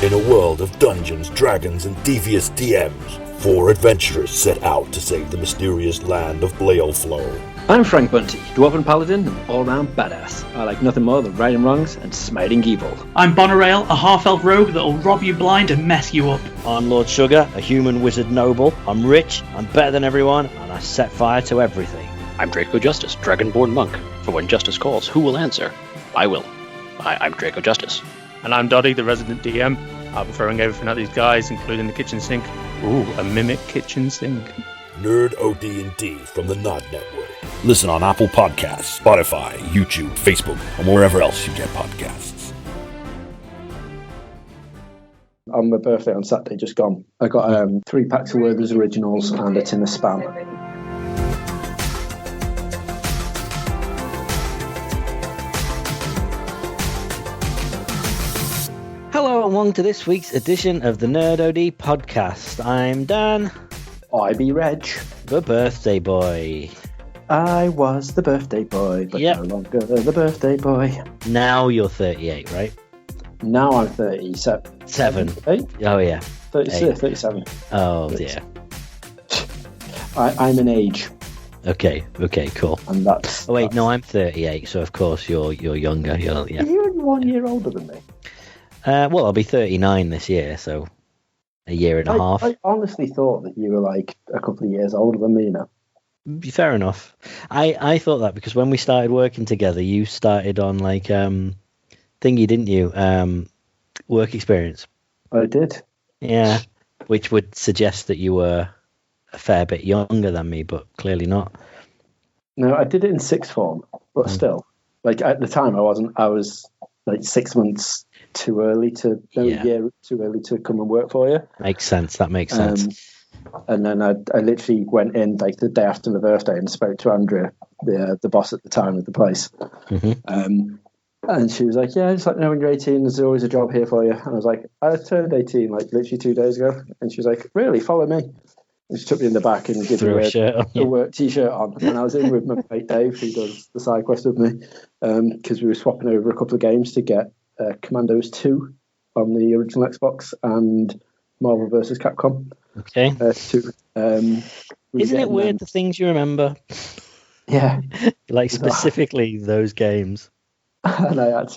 In a world of dungeons, dragons, and devious DMs, 4 adventurers set out to save the mysterious land of Blaelflow. I'm Frank Bunty, Dwarven Paladin and all-round badass. I like nothing more than righting wrongs and smiting evil. I'm Bonarail, a half-elf rogue that'll rob you blind and mess you up. I'm Lord Sugar, a human wizard noble. I'm rich, I'm better than everyone, and I set fire to everything. I'm Draco Justice, Dragonborn Monk. For when justice calls, who will answer? I will. I'm Draco Justice. And I'm Doddy, the resident DM. I'll be throwing everything at these guys, including the kitchen sink. Ooh, a mimic kitchen sink. Nerd OD&D from the Nod Network. Listen on Apple Podcasts, Spotify, YouTube, Facebook, and wherever else you get podcasts. On my birthday on Saturday, just gone, I got 3 packs of Werther's Originals and a tin of Spam. Hello and welcome to this week's edition of the Nerd OD podcast. I'm Dan. I be Reg. The birthday boy. I was the birthday boy, but no longer the birthday boy. Now you're 38, right? Now I'm 37. 7. 8? Oh, yeah. 37. Oh, dear. I'm an age. Okay, cool. And that's... Oh, wait, no, I'm 38, so of course you're younger. Are you 1 year older than me? Well, I'll be 39 this year, so a year and a half. I honestly thought that you were like a couple of years older than me now. Fair enough. I thought that because when we started working together, you started on like thingy, didn't you? Work experience. I did. Yeah, which would suggest that you were a fair bit younger than me, but clearly not. No, I did it in 6th form, but still, like at the time, I wasn't. I was like 6 months too early to a year too early to come and work for you. Makes sense. That makes sense. And then I literally went in like the day after my birthday and spoke to Andrea, the boss at the time of the place. Mm-hmm. And she was like, "Yeah, just let me know when you're 18. There's always a job here for you." And I was like, "I turned 18 like literally 2 days ago." And she was like, "Really? Follow me." And she took me in the back and gave me a work t-shirt on. And I was in with my mate Dave, who does the side quest with me, because we were swapping over a couple of games to get Commandos 2 on the original Xbox and Marvel vs. Capcom. Okay. 2. Isn't it weird the things you remember? Yeah. Like specifically those games. And I had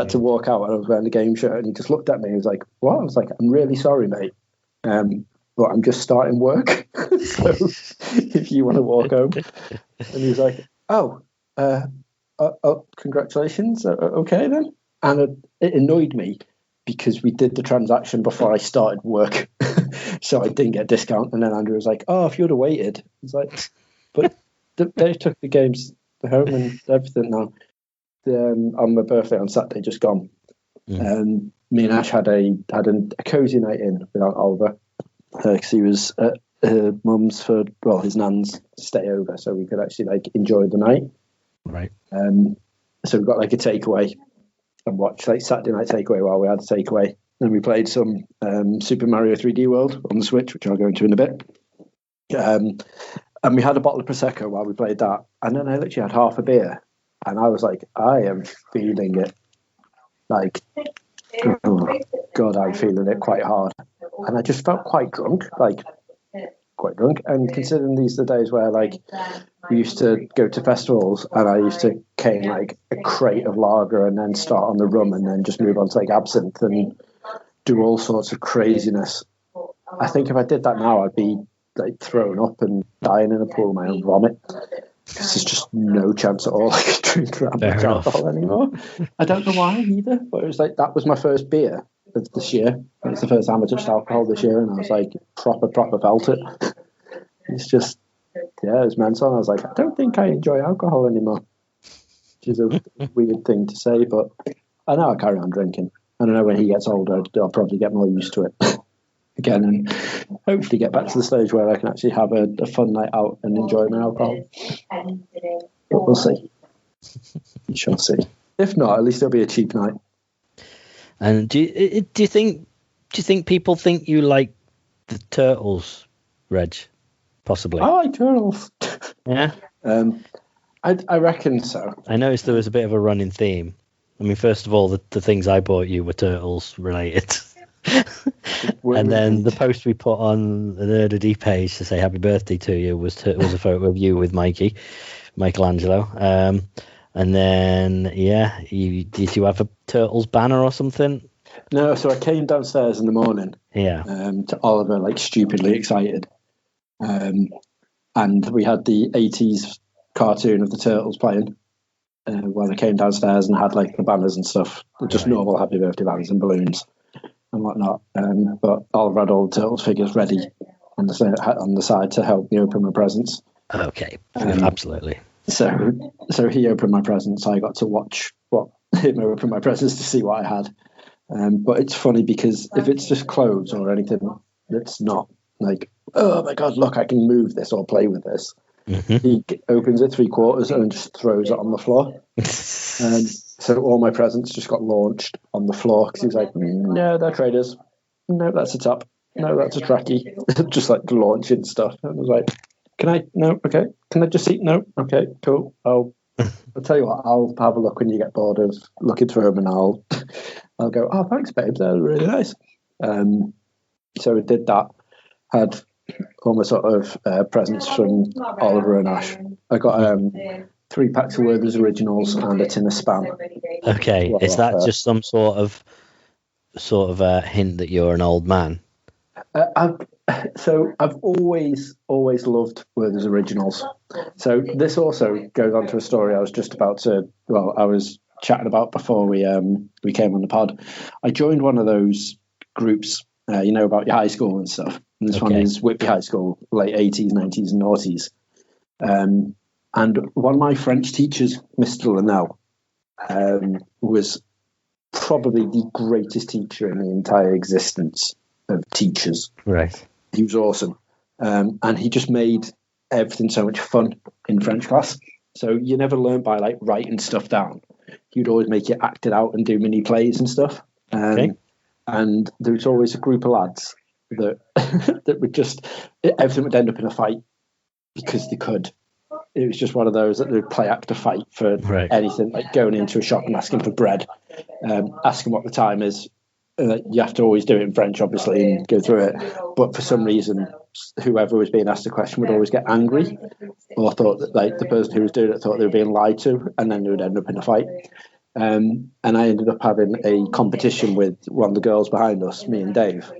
to walk out when I was wearing the game shirt, and he just looked at me and was like, "What?" I was like, "I'm really sorry, mate. But I'm just starting work. So if you want to walk home." And he was like, "Oh, congratulations. Okay then." And it annoyed me because we did the transaction before I started work. So I didn't get a discount. And then Andrew was like, "Oh, if you'd have waited." I was like, "But they took the games home and everything now." On my birthday on Saturday, just gone. Me and Ash had a cozy night in without Oliver. Because he was at her mum's for, his nan's stay over, so we could actually like enjoy the night. Right. So we got like a takeaway and watched like Saturday night takeaway while we had a takeaway. Then we played some Super Mario 3D World on the Switch, which I'll go into in a bit. And we had a bottle of Prosecco while we played that. And then I literally had half a beer. And I was like, I am feeling it. Like, oh God, I'm feeling it quite hard. And I just felt quite drunk. And considering these are the days where, like, we used to go to festivals and I used to cane, like, a crate of lager and then start on the rum and then just move on to, like, absinthe and do all sorts of craziness. I think if I did that now, I'd be, like, thrown up and dying in a pool of my own vomit. Because there's just no chance at all I could drink that much alcohol anymore. I don't know why either, but it was like, that was my first beer of this year. It's the first time I touched alcohol this year, and I was like, proper felt it. It's just, it was mental. And I was like, I don't think I enjoy alcohol anymore. Which is a weird thing to say, but I know I carry on drinking. I don't know, when he gets older, I'll probably get more used to it again, and hopefully get back to the stage where I can actually have a fun night out and enjoy my alcohol. But we'll see. We shall see. If not, at least it'll be a cheap night. And do you think people think you like the Turtles, Reg? Possibly. I like Turtles. Yeah. I reckon so. I noticed there was a bit of a running theme. I mean, first of all, the things I bought you were Turtles related. And then the post we put on the Nerdity page to say happy birthday to you was a photo of you with Michelangelo. And then, did you have a Turtles banner or something? No, so I came downstairs in the morning. Yeah. To Oliver, like stupidly excited. And we had the 80s cartoon of the Turtles playing when I came downstairs and had like the banners and stuff, just normal happy birthday banners and balloons and whatnot. But Oliver had all the Turtles figures ready on the side to help me open my presents. Okay, absolutely. So he opened my presents. I got to watch him open my presents to see what I had. But it's funny because if it's just clothes or anything that's not like, oh my God, look, I can move this or play with this. Mm-hmm. He opens it 3/4 and just throws it on the floor. So all my presents just got launched on the floor because he's like, no, they're traders. No, that's a top. No, that's a trackie. Just like launching stuff. And I was like, can I? No, okay. Can I just see? No, okay, cool. I'll tell you what, I'll have a look when you get bored of looking through them and I'll go, oh, thanks, babe. They're really nice. So we did that. Had all my sort of presents from Oliver and Ash. I got 3 packs of Werther's Originals and a tin of Spam. Okay, is that just some sort of a hint that you're an old man? I've always loved Werther's Originals. So this also goes on to a story I was just about to. Well, I was chatting about before we came on the pod. I joined one of those groups, about your high school and stuff. And this one is Whitby High School, late 80s, 90s, and noughties. And one of my French teachers, Mr. Linnell, was probably the greatest teacher in the entire existence of teachers. Right. He was awesome. And he just made everything so much fun in French class. So you never learn by like writing stuff down. He'd always make you act it out and do mini plays and stuff. And there was always a group of lads that that would just, everything would end up in a fight because they could. It was just one of those that would play act a fight for anything, like going into a shop and asking for bread, asking what the time is. You have to always do it in French, obviously, and go through it. But for some reason, whoever was being asked a question would always get angry, or thought that like the person who was doing it thought they were being lied to, and then they would end up in a fight. And I ended up having a competition with one of the girls behind us, me and Dave,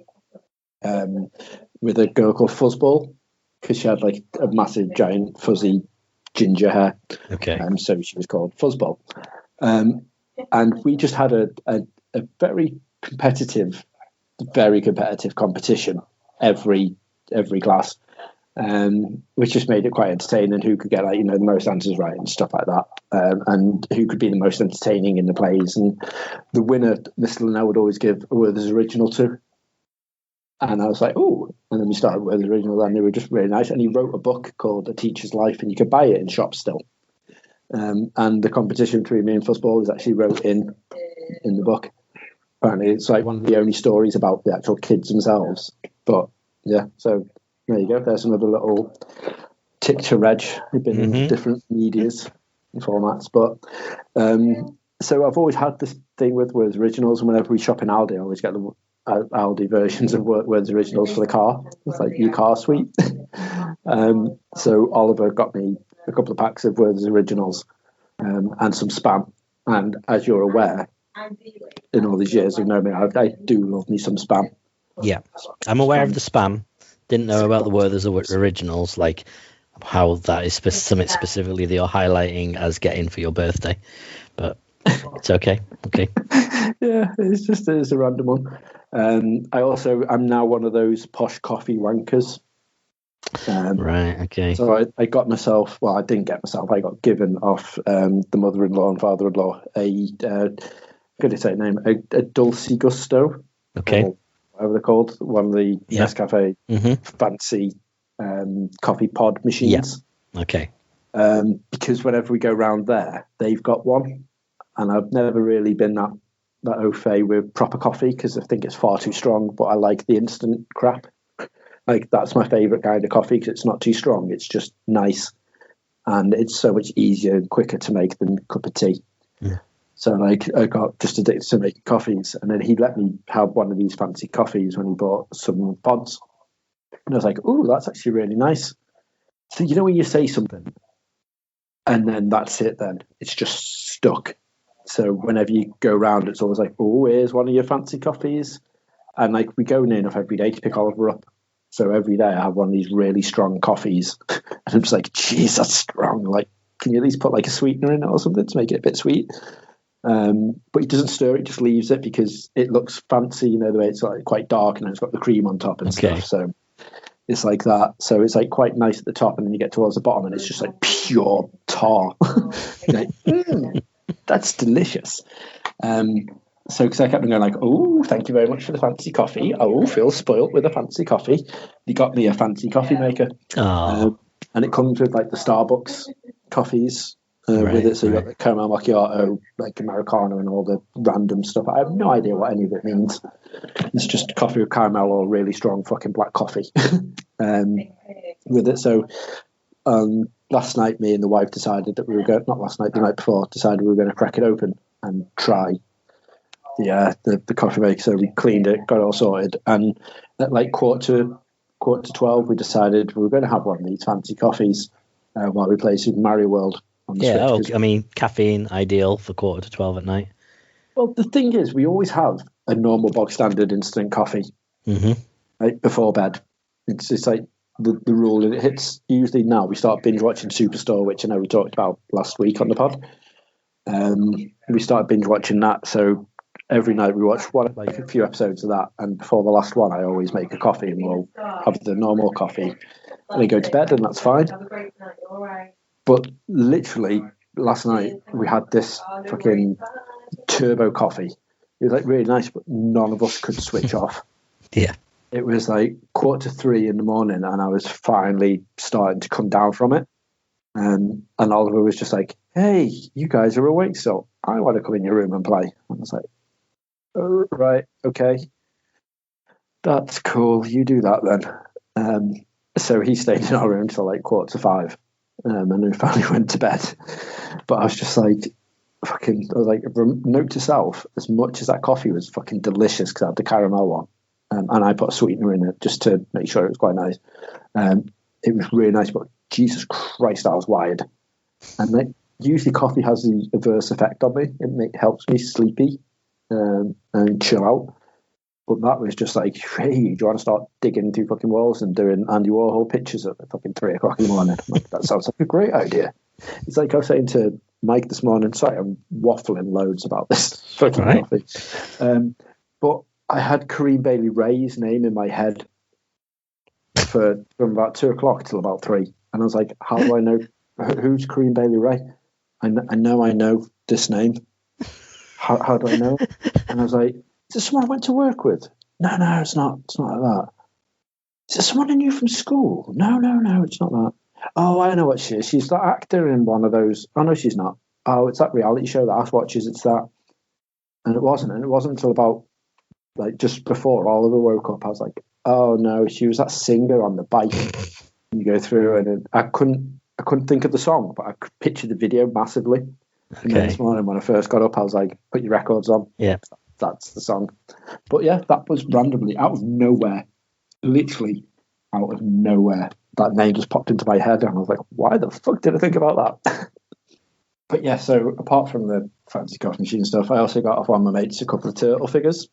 with a girl called Fuzzball, because she had like a massive, giant, fuzzy ginger hair. Okay. So she was called Fuzzball. And we just had a very competitive competition every class, which just made it quite entertaining. Who could get like the most answers right and stuff like that, and who could be the most entertaining in the plays. And the winner, Mr. Linnell would always give a Werther's Original to. And I was like, oh, and then we started with the original, and they were just really nice. And he wrote a book called A Teacher's Life, and you could buy it in shops still. And the competition between me and Fuzzball is actually wrote in the book. Apparently, it's like one of the only stories about the actual kids themselves. But yeah, so there you go. There's another little tick to Reg. We've been in different medias and formats, but so I've always had this thing with Words Originals, and whenever we shop in Aldi, I always get the Aldi versions of Words Originals for the car. It's like your car suite. So Oliver got me a couple of packs of Words Originals and some Spam. And as you're aware, in all these years of knowing me, I do love me some Spam. Yeah, I'm aware of the Spam. Didn't know about the Werther's Originals, like how that is something specifically that you're highlighting as getting for your birthday. But it's okay. Okay. Yeah, it's a random one. I'm now one of those posh coffee wankers. Right, okay. So I got myself, well, I didn't get myself, I got given off the mother-in-law and father-in-law a Dulce Gusto. Okay. Or whatever they're called. One of the Nescafe fancy coffee pod machines. Yeah. Okay. Because whenever we go round there, they've got one. And I've never really been that au fait with proper coffee because I think it's far too strong, but I like the instant crap. Like, that's my favourite kind of coffee because it's not too strong. It's just nice. And it's so much easier and quicker to make than a cup of tea. Yeah. So like I got just addicted to making coffees, and then he let me have one of these fancy coffees when he bought some pods, and I was like, "Oh, that's actually really nice." So you know when you say something, and then that's it. Then it's just stuck. So whenever you go round, it's always like, "Oh, here's one of your fancy coffees," and like we go near enough every day to pick Oliver up. So every day I have one of these really strong coffees, and I'm just like, "Geez, that's strong!" Like, can you at least put like a sweetener in it or something to make it a bit sweet? But he doesn't stir it; just leaves it because it looks fancy. You know the way it's like quite dark and it's got the cream on top and stuff. So it's like that. So it's like quite nice at the top, and then you get towards the bottom, and it's just like pure tar. Like, that's delicious. So because I kept on going like, "Oh, thank you very much for the fancy coffee. Oh, feel spoilt with a fancy coffee." He got me a fancy coffee maker, and it comes with like the Starbucks coffees. With it, so you got the caramel macchiato, like Americano, and all the random stuff. I have no idea what any of it means. It's just coffee with caramel or really strong fucking black coffee with it. So last night, me and the wife decided that we were going. Not last night, the night before, decided we were going to crack it open and try the coffee maker. So we cleaned it, got it all sorted, and at like quarter to 12, we decided we were going to have one of these fancy coffees while we play Super Mario World. I mean, caffeine ideal for 11:45 at night. Well, the thing is, we always have a normal bog standard instant coffee right before bed. It's like the rule, and it hits usually now. We start binge watching Superstore, which I know we talked about last week on the pod. We started binge watching that, so every night we watch like a few episodes of that, and before the last one, I always make a coffee, and we'll have the normal coffee, and then go to bed, and that's fine. But literally last night we had this fucking turbo coffee. It was like really nice, but none of us could switch off. Yeah. It was like 2:45 in the morning, and I was finally starting to come down from it. And Oliver was just like, "Hey, you guys are awake, so I want to come in your room and play." And I was like, "Oh, right, okay. That's cool. You do that then." So he stayed in our room till like 4:45. And then finally went to bed. But I was just like, I was like, note to self, as much as that coffee was fucking delicious because I had the caramel one, and I put a sweetener in it just to make sure it was quite nice. It was really nice, but Jesus Christ, I was wired. And like, usually coffee has the adverse effect on me. It helps me sleepy and chill out. But that was just like, hey, do you want to start digging through fucking walls and doing Andy Warhol pictures at fucking 3 o'clock in the morning? Like, that sounds like a great idea. It's like I was saying to Mike this morning, sorry, I'm waffling loads about this fucking coffee. But I had Kareem Bailey Ray's name in my head from about 2 o'clock till about 3. And I was like, how do I know? Who's Kareem Bailey Ray? I know this name. How do I know? And I was like, is this someone I went to work with? No, it's not. It's not like that. Is this someone I knew from school? No, it's not that. Oh, I know what she is. She's the actor in one of those. Oh, no, she's not. Oh, it's that reality show that Ash watches. It's that. And it wasn't. And it wasn't until about, like, just before Oliver woke up, I was like, oh, no, she was that singer on the bike. And you go through, and I couldn't think of the song, but I could picture the video massively. Okay. And then this morning when I first got up, I was like, put your records on. Yeah. That's the song. But yeah, that was randomly out of nowhere, literally out of nowhere. That name just popped into my head, and I was like, why the fuck did I think about that? But yeah, so apart from the fancy coffee machine stuff, I also got off one of my mates a couple of turtle figures,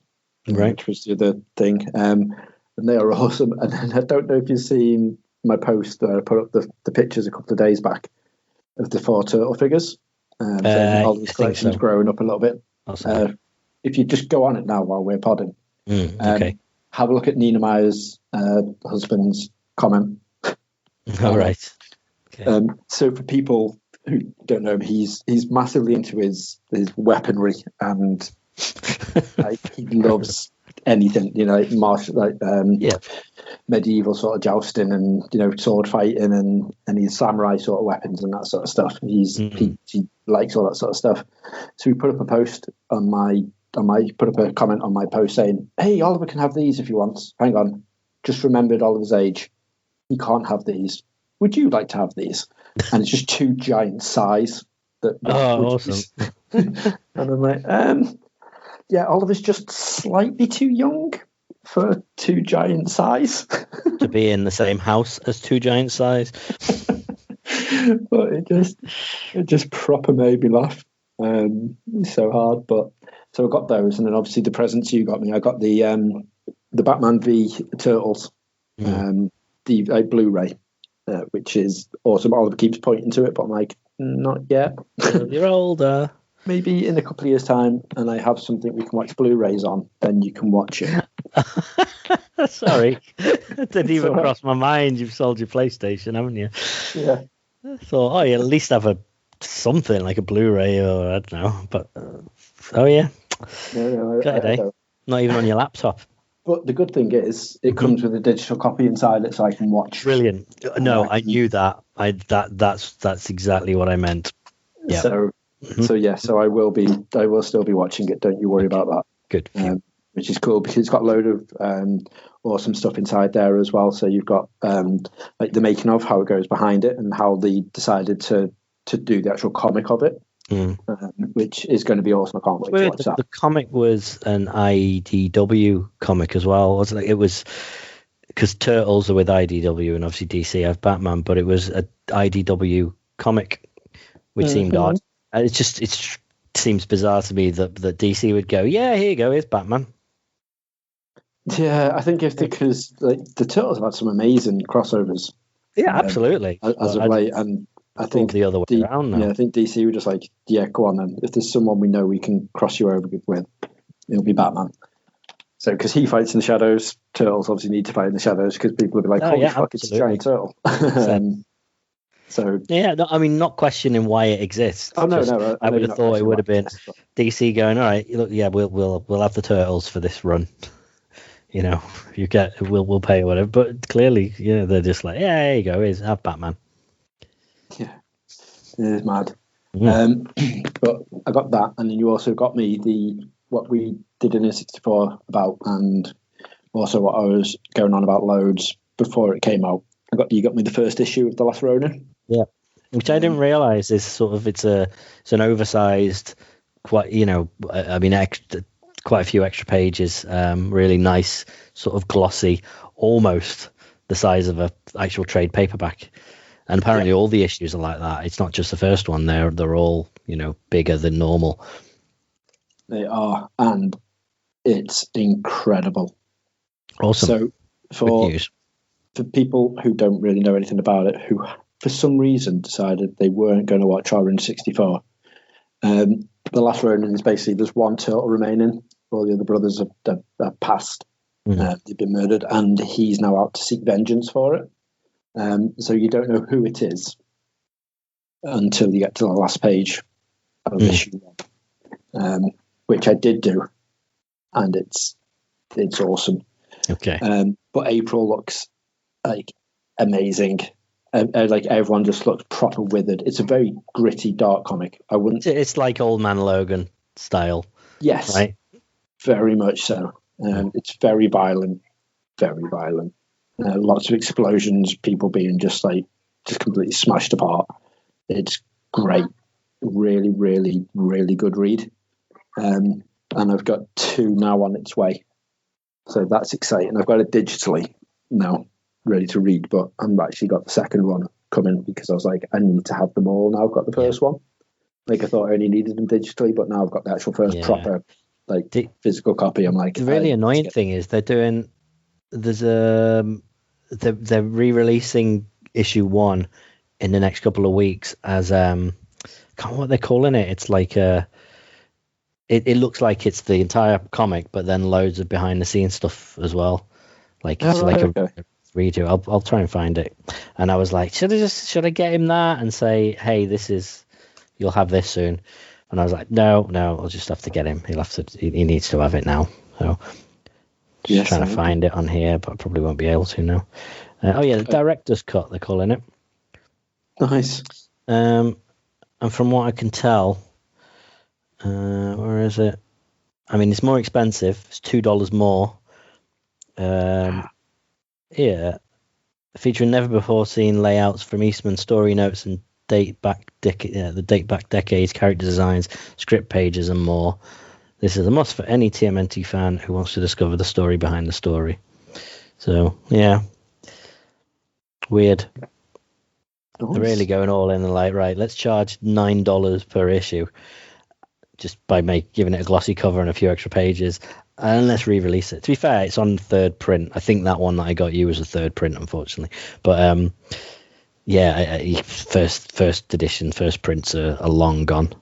which was the other thing. And they are awesome. And then I don't know if you've seen my post where I put up the pictures a couple of days back of the 4 turtle figures. All these collections growing up a little bit. If you just go on it now while we're podding, have a look at Nina Meyer's husband's comment. All right. Okay. So for people who don't know him, he's massively into his weaponry, and like, he loves anything, you know, like martial, medieval sort of jousting and, you know, sword fighting and his samurai sort of weapons and that sort of stuff. He likes all that sort of stuff. So we put up a post put up a comment on my post saying, hey, Oliver can have these if he wants. Hang on. Just remembered Oliver's age. He can't have these. Would you like to have these? And it's just 2 giant size. Awesome. And I'm like, yeah, Oliver's just slightly too young for Two Giant size. To be in the same house as Two Giant size. But it just proper made me laugh. So hard. But so I got those, and then obviously the presents you got me. I got the Batman v Turtles, the Blu-ray, which is awesome. Oliver keeps pointing to it, but I'm like, not yet. You're older. Maybe in a couple of years' time, and I have something we can watch Blu-rays on, then you can watch it. Sorry, it didn't even cross my mind. You've sold your PlayStation, haven't you? Yeah. I thought, oh, you at least have something like a Blu-ray or I don't know. But oh yeah, No, got it, eh? Not even on your laptop. But the good thing is, it comes with a digital copy inside it, so I can watch. Brilliant. No, I knew that. That's exactly what I meant. Yeah. So I will still be watching it. Don't you worry about that. Good. Which is cool because it's got a load of awesome stuff inside there as well. So you've got like the making of, how it goes behind it, and how they decided to do the actual comic of it, which is going to be awesome. I can't wait to watch that. The comic was an IDW comic as well, wasn't it? It was because Turtles are with IDW and obviously DC have Batman, but it was an IDW comic, which seemed odd. And it seems bizarre to me that DC would go, yeah, here you go, here's Batman. Yeah, I think because the Turtles have had some amazing crossovers. Yeah, absolutely. As of late, and I think the other way around now. Yeah, I think DC were just like, yeah, go on then. If there's someone we know we can cross you over with, it'll be Batman. So, because he fights in the shadows, Turtles obviously need to fight in the shadows because people will be like, holy fuck, it's a giant turtle. So yeah, no, I mean, not questioning why it exists. Oh no, I would have thought it would have been DC going, all right, look, yeah, we'll have the Turtles for this run. You know, we'll pay or whatever. But clearly, yeah, they're just like, yeah, there you go, have Batman. Yeah, it is mad. But I got that, and then you also got me what we did in a 64 about, and also what I was going on about loads before it came out. You got me the first issue of The Last Ronin. Yeah, which I didn't realize is sort of it's an oversized, quite quite a few extra pages, really nice, sort of glossy, almost the size of a actual trade paperback. And apparently all the issues are like that. It's not just the first one. They're all, bigger than normal. They are, and it's incredible. Awesome. So for people who don't really know anything about it, who for some reason decided they weren't going to watch Orange 64, The Last Ronin is basically there's one turtle remaining. All the other brothers have passed. They've been murdered, and he's now out to seek vengeance for it. So you don't know who it is until you get to the last page of issue 1, which I did do, and it's awesome. Okay. But April looks like amazing. Like everyone just looks proper withered. It's a very gritty, dark comic. It's like Old Man Logan style. Yes, right. Very much so. It's very violent, very violent. Lots of explosions, people being just completely smashed apart. It's great. Really, really, really good read. And I've got 2 now on its way. So that's exciting. I've got it digitally now, ready to read, but I've actually got the second one coming because I was like, I need to have them all now. I've got the first one. Like I thought I only needed them digitally, but now I've got the actual first proper physical copy. I'm like, the really annoying thing is they're re-releasing issue 1 in the next couple of weeks as I can't remember what they're calling it. It's like it looks like it's the entire comic, but then loads of behind the scenes stuff as well. Like it's a redo. I'll try and find it. And I was like, should I get him that and say, hey, you'll have this soon. And I was like, no, I'll just have to get him. He needs to have it now. So just trying to find it on here, but I probably won't be able to now. The director's cut, they're calling it. Nice. And from what I can tell, where is it? I mean, it's more expensive. It's $2 more. Featuring never before seen layouts from Eastman, story notes, and date back decades, character designs, script pages, and more. This is a must for any TMNT fan who wants to discover the story behind the story. So, yeah. Weird. They're really going all in and like, right, let's charge $9 per issue just by giving it a glossy cover and a few extra pages, and let's re-release it. To be fair, it's on third print. I think that one that I got you was a third print, unfortunately. But first edition, first prints are long gone,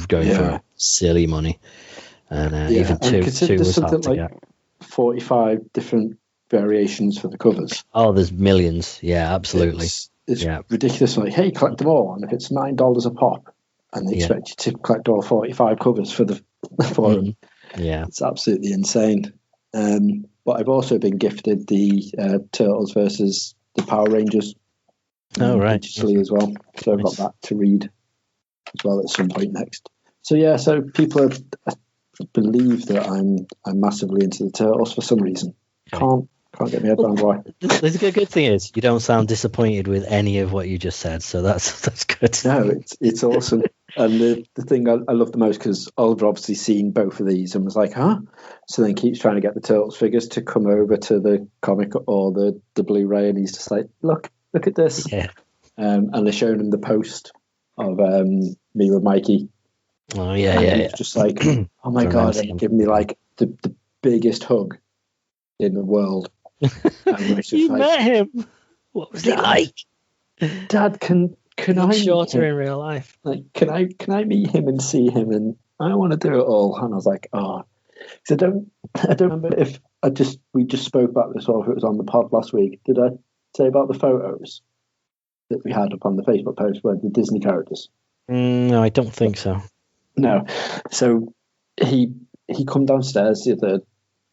going for silly money. And even two was hard to get. 45 different variations for the covers. Oh, there's millions. Yeah, absolutely. It's ridiculous. Like, hey, collect them all, and if it's $9 a pop, and they expect you to collect all 45 covers for them. Yeah, it's absolutely insane. But I've also been gifted the Turtles versus the Power Rangers. Digitally as well. So I've got that to read as well at some point next. So yeah, so people believe that I'm massively into the Turtles for some reason. Can't get my head around why. The good thing is you don't sound disappointed with any of what you just said, so that's good. No, it's awesome. And the thing I love the most, because Oliver obviously seen both of these and was like, huh? So then keeps trying to get the Turtles figures to come over to the comic or the Blu-ray, and he's just like, look at this. Yeah. And they're showing him the post of me with Mikey. Oh yeah. He's just like, oh my God, and giving me like the biggest hug in the world. You met him. What was he like? Dad, can I shorter in real life? Like, can I meet him and see him? And I want to do it all. And I was like, oh, so I don't remember if we just spoke about this or if it was on the pod last week. Did I say about the photos that we had up on the Facebook post where the Disney characters? No, I don't think so. No. So he come downstairs the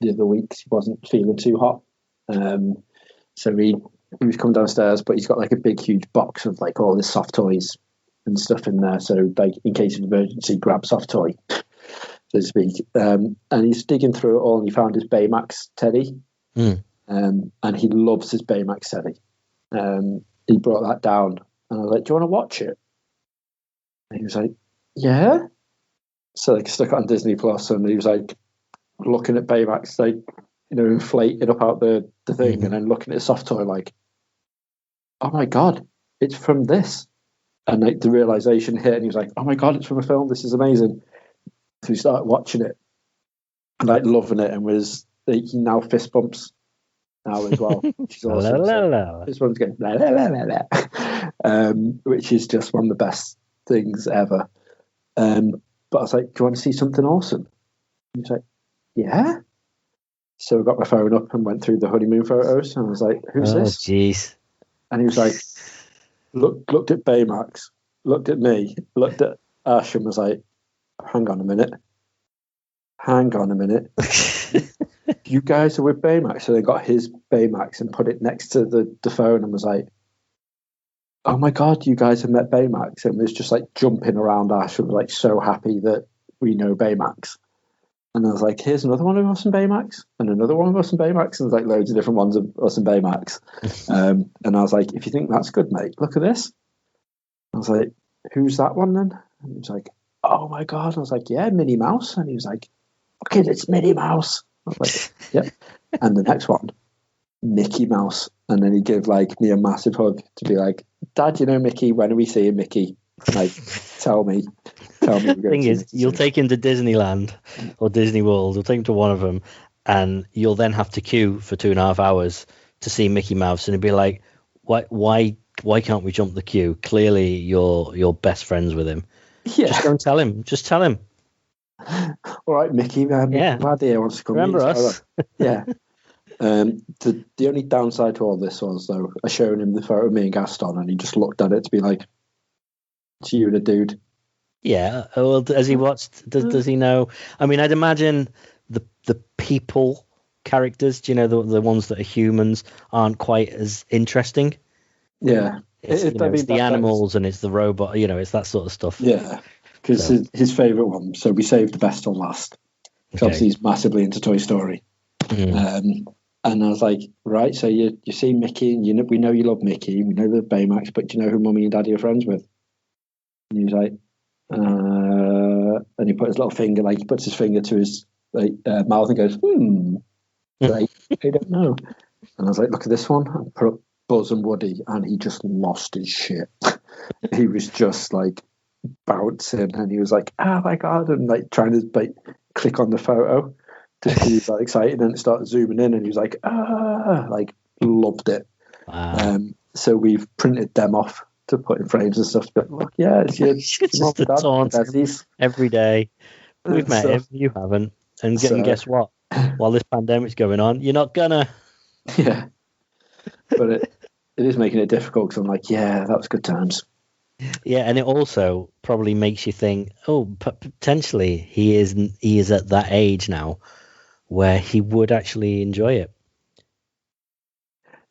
other week. He wasn't feeling too hot. So he was coming downstairs, but he's got like a big, huge box of like all his soft toys and stuff in there. So like in case of emergency, grab soft toy, so to speak. And he's digging through it all, and he found his Baymax teddy. And he loves his Baymax teddy. He brought that down, and I was like, "Do you want to watch it?" And he was like, "Yeah." So like stuck it on Disney Plus, and he was like looking at Baymax, like, inflating up out the thing, and then looking at a soft toy like, oh my God, it's from this. And like the realization hit, and he was like, oh my God, it's from a film, this is amazing. So he started watching it and like loving it, and he now fist bumps now as well, which is awesome. This one's getting which is just one of the best things ever. But I was like, do you want to see something awesome? He was like, yeah. So I got my phone up and went through the honeymoon photos, and I was like, who's this? Jeez. And he was like, looked at Baymax, looked at me, looked at Ash, and was like, hang on a minute. You guys are with Baymax. So they got his Baymax and put it next to the phone, and was like, oh my God, you guys have met Baymax. And was just like jumping around Ash and was like so happy that we know Baymax. And I was like, here's another one of us in Baymax, and another one of us in Baymax, and there's like loads of different ones of us in Baymax. And I was like, if you think that's good, mate, look at this. I was like, who's that one then? And he was like, oh my God. I was like, yeah, Minnie Mouse. And he was like, okay, it's Minnie Mouse. I was like, yeah. And the next one, Mickey Mouse. And then he gave like me a massive hug to be like, Dad, Mickey, when are we seeing Mickey? Like, tell me. The thing is, you'll take him to Disneyland or Disney World, you'll take him to one of them, and you'll then have to queue for 2.5 hours to see Mickey Mouse, and he'd be like, why can't we jump the queue? Clearly you're best friends with him. Yeah. Just don't tell him. Just tell him. All right, Mickey, glad he wants to come. Remember us? Yeah. The only downside to all this was, though, I showed him the photo of me and Gaston, and he just looked at it to be like, it's you and a dude. Yeah. Well, has he watched? Does he know? I mean, I'd imagine the people characters, the ones that are humans, aren't quite as interesting. Yeah. It's the animals and it's the robot. It's that sort of stuff. Yeah. Because his favourite one. So we saved the best till last. Because obviously he's massively into Toy Story. And I was like, right, so you see Mickey, and we know you love Mickey, we know the Baymax, but do you know who Mummy and Daddy are friends with? And he was like, and he put his little finger, like he puts his finger to his mouth and goes, like, I don't know. And I was like, look at this one. I put up Buzz and Woody, and he just lost his shit. He was just like bouncing, and he was like, oh my God, and like trying to like click on the photo just because he was that excited, and it started zooming in, and he was like, like loved it. Wow. So we've printed them off to put in frames and stuff. But look, yeah, it's your It's just a taunt every day. We've met him, you haven't. And guess what? While this pandemic's going on, you're not gonna. Yeah. But it is making it difficult because I'm like, yeah, that was good times. Yeah, and it also probably makes you think, oh, potentially he is at that age now where he would actually enjoy it.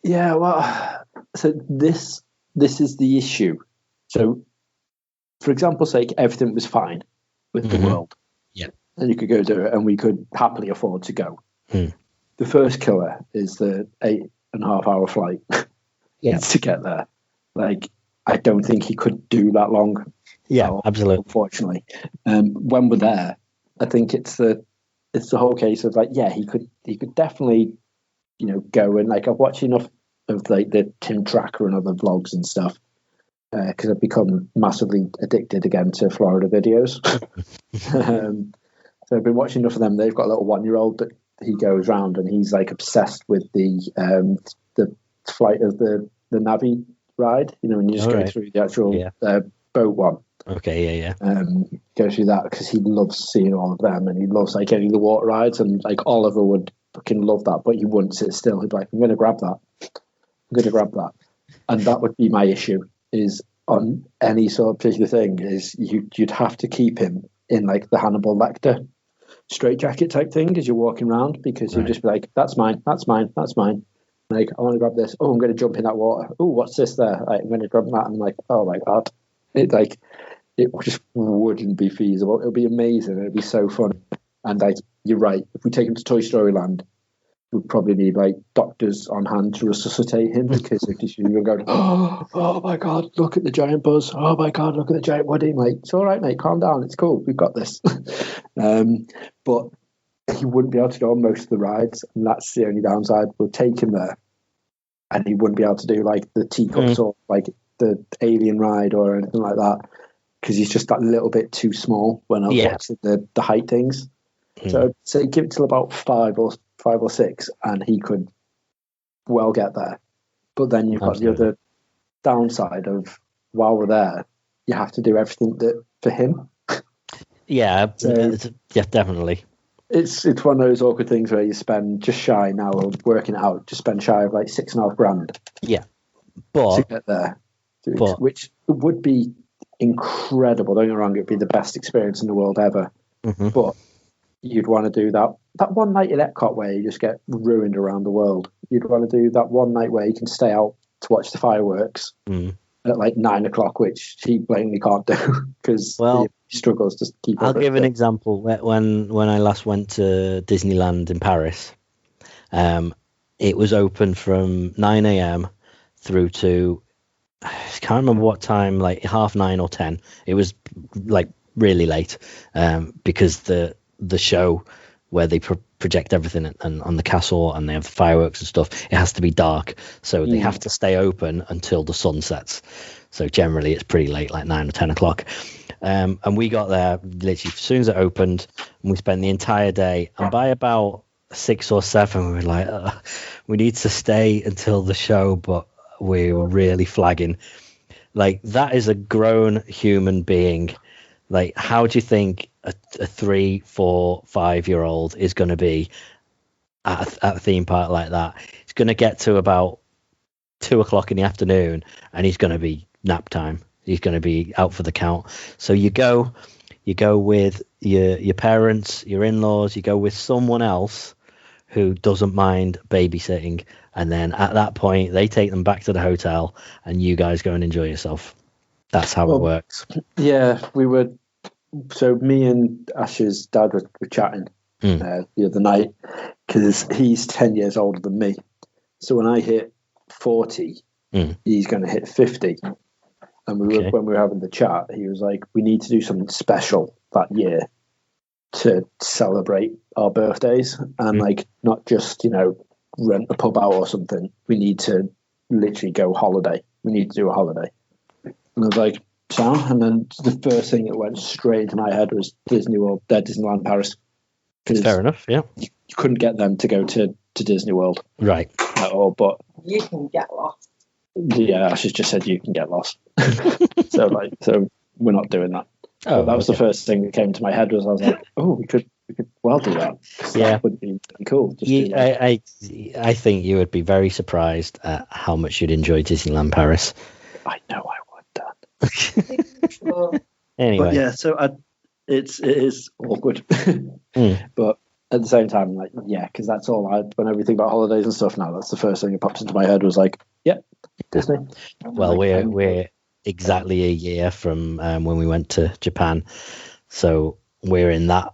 Yeah, well, so this is the issue. So, for example's sake, everything was fine with the world. Yeah. And you could go do it, and we could happily afford to go. The first killer is the 8.5-hour flight to get there. Like, I don't think he could do that long. Yeah, absolutely. Unfortunately, when we're there, I think it's the whole case of like, yeah, he could definitely, go, and like I've watched enough of like the Tim Tracker and other vlogs and stuff because I've become massively addicted again to Florida videos. So I've been watching enough of them. They've got a little 1-year-old that he goes around, and he's like obsessed with the flight of the Navi ride. When you just go through the actual boat one. Okay, yeah. Go through that because he loves seeing all of them, and he loves like any of the water rides. And like Oliver would fucking love that, but he wouldn't sit still. He'd be like, I'm going to grab that. And that would be my issue. Is on any sort of particular thing is you'd have to keep him in like the Hannibal Lecter straitjacket type thing as you're walking around, because you'd just be like, that's mine. Like, I want to grab this. Oh, I'm going to jump in that water. Oh, what's this there? Like, I'm going to grab that. And I'm like, oh my God. It just wouldn't be feasible. It would be amazing. It would be so fun. And like, you're right. If we take him to Toy Story Land, we'd probably need like doctors on hand to resuscitate him, because if you're going, oh my God, look at the giant Buzz. Oh my God, look at the giant Woody. Mate, it's all right, mate. Calm down. It's cool. We've got this. But he wouldn't be able to go on most of the rides, and that's the only downside. We'll take him there, and he wouldn't be able to do like the teacups or like the alien ride or anything like that, because he's just that little bit too small when I was watching the height things. So I'd say give it till about 5 or 6, and he could well get there. But then you've got the other downside of, while we're there, you have to do everything for him. Yeah, definitely. It's one of those awkward things where you spend just shy now of working it out, just spend shy of like $6,500. Yeah, but to get there, which would be incredible. Don't get me wrong, it'd be the best experience in the world ever. But you'd want to do that one night in Epcot where you just get ruined around the world. You'd want to do that one night where you can stay out to watch the fireworks at like 9 o'clock, which he blatantly can't do because he struggles to keep. I'll give an example. When I last went to Disneyland in Paris, it was open from 9 a.m. through to, I can't remember what time, like 9:30 or 10. It was like really late because the show where they project everything and on the castle, and they have fireworks and stuff, it has to be dark, so they have to stay open until the sun sets. So generally it's pretty late, like 9 or 10 o'clock. And we got there literally as soon as it opened, and we spent the entire day, and by about 6 or 7 we were like, we need to stay until the show, but we were really flagging. Like, that is a grown human being. Like, how do you think a 3, 4, 5-year-old is going to be at a theme park like that? He's going to get to about 2 o'clock in the afternoon, and he's going to be nap time. He's going to be out for the count. So you go with your parents, your in-laws, you go with someone else who doesn't mind babysitting, and then at that point they take them back to the hotel, and you guys go and enjoy yourself. That's how it works. Yeah, we were. So me and Ash's dad were chatting the other night, because he's 10 years older than me. So when I hit 40, he's going to hit 50. And when we were having the chat, he was like, we need to do something special that year to celebrate our birthdays, and like not just, rent a pub out or something. We need to literally go holiday. We need to do a holiday. And I was like, sound. And then the first thing that went straight into my head was Disneyland Paris. Fair enough, yeah. You couldn't get them to go to Disney World. Right. At all, but you can get lost. Yeah, Ashley's just said you can get lost. so we're not doing that. Oh, that was the first thing that came to my head. I was like, oh, we could well do that. Yeah, that would be really cool. I think you would be very surprised at how much you'd enjoy Disneyland Paris. I know I would, Dan. Anyway, but yeah, so it is awkward, but at the same time, like, yeah, because that's all when we think about holidays and stuff now, that's the first thing that pops into my head was like, yeah, Disney. Well, we're exactly a year from when we went to Japan, so we're in that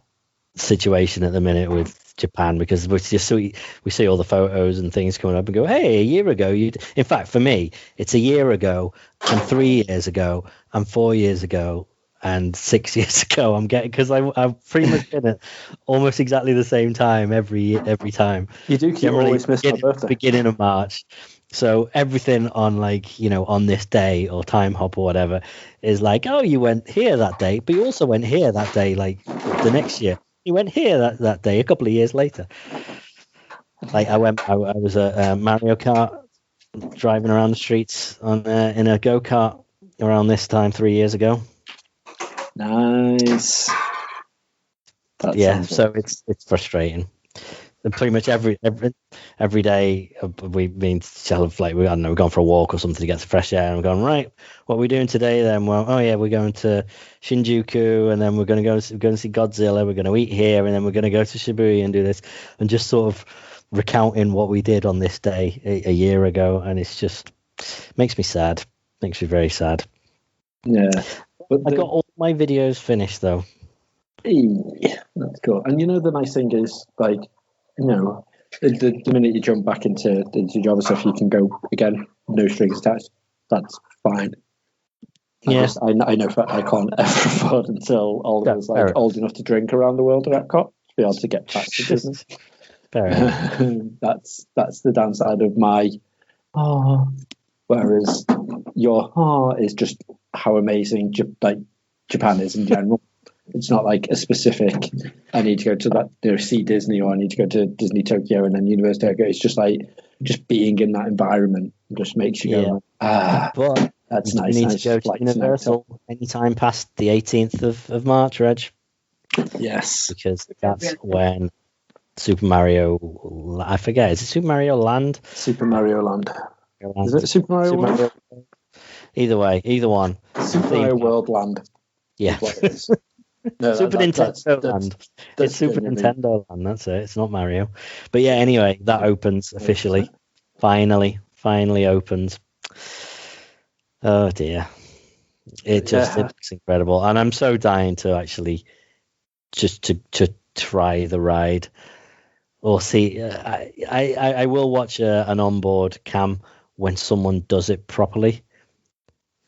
situation at the minute with Japan, because we see all the photos and things coming up and go, hey, a year ago in fact, for me, it's a year ago and 3 years ago and 4 years ago and 6 years ago. I'm getting, because I've pretty much been at almost exactly the same time every time. You do generally always miss my birthday, beginning of March. So everything on on this day or time hop or whatever is like, oh, you went here that day, but you also went here that day, like the next year. You went here that day a couple of years later. Like I was at Mario Kart, driving around the streets in a go-kart around this time 3 years ago. Nice. So it's frustrating. And pretty much every day we've been we've gone for a walk or something to get some fresh air, and we're going, right, what are we doing today then? Well, oh yeah, we're going to Shinjuku, and then we're going to see Godzilla, we're going to eat here, and then we're going to go to Shibuya and do this, and just sort of recounting what we did on this day a year ago, and it's just makes me sad, makes me very sad. Yeah, but I got all my videos finished though. Yeah, that's cool. And the nice thing is, like, the minute you jump back into Java stuff, you can go again, no strings attached. That's fine. Yeah, I know I can't ever afford until Oliver's old enough to drink around the world at Epcot to be able to get back to business. Fair enough. That's the downside of my whereas your is just how amazing Japan is in general. It's not like a specific, I need to go to that, see Disney, or I need to go to Disney Tokyo and then Universal Tokyo. It's just like, just being in that environment just makes you go, but that's nice. You need to go to Universal anytime past the 18th of March, Reg. Yes. Because that's when Super Mario, I forget, is it Super Mario Land? Super Mario Land. Is it Super Mario World? Either way, either one. Super Mario World Land. Yeah. No, Super Nintendo Land. It's Super Nintendo Land, that's it. It's not Mario. But yeah, anyway, that opens officially. Finally opens. Oh dear. It looks incredible. And I'm so dying to actually just to try the ride. Or see, I will watch an onboard cam when someone does it properly.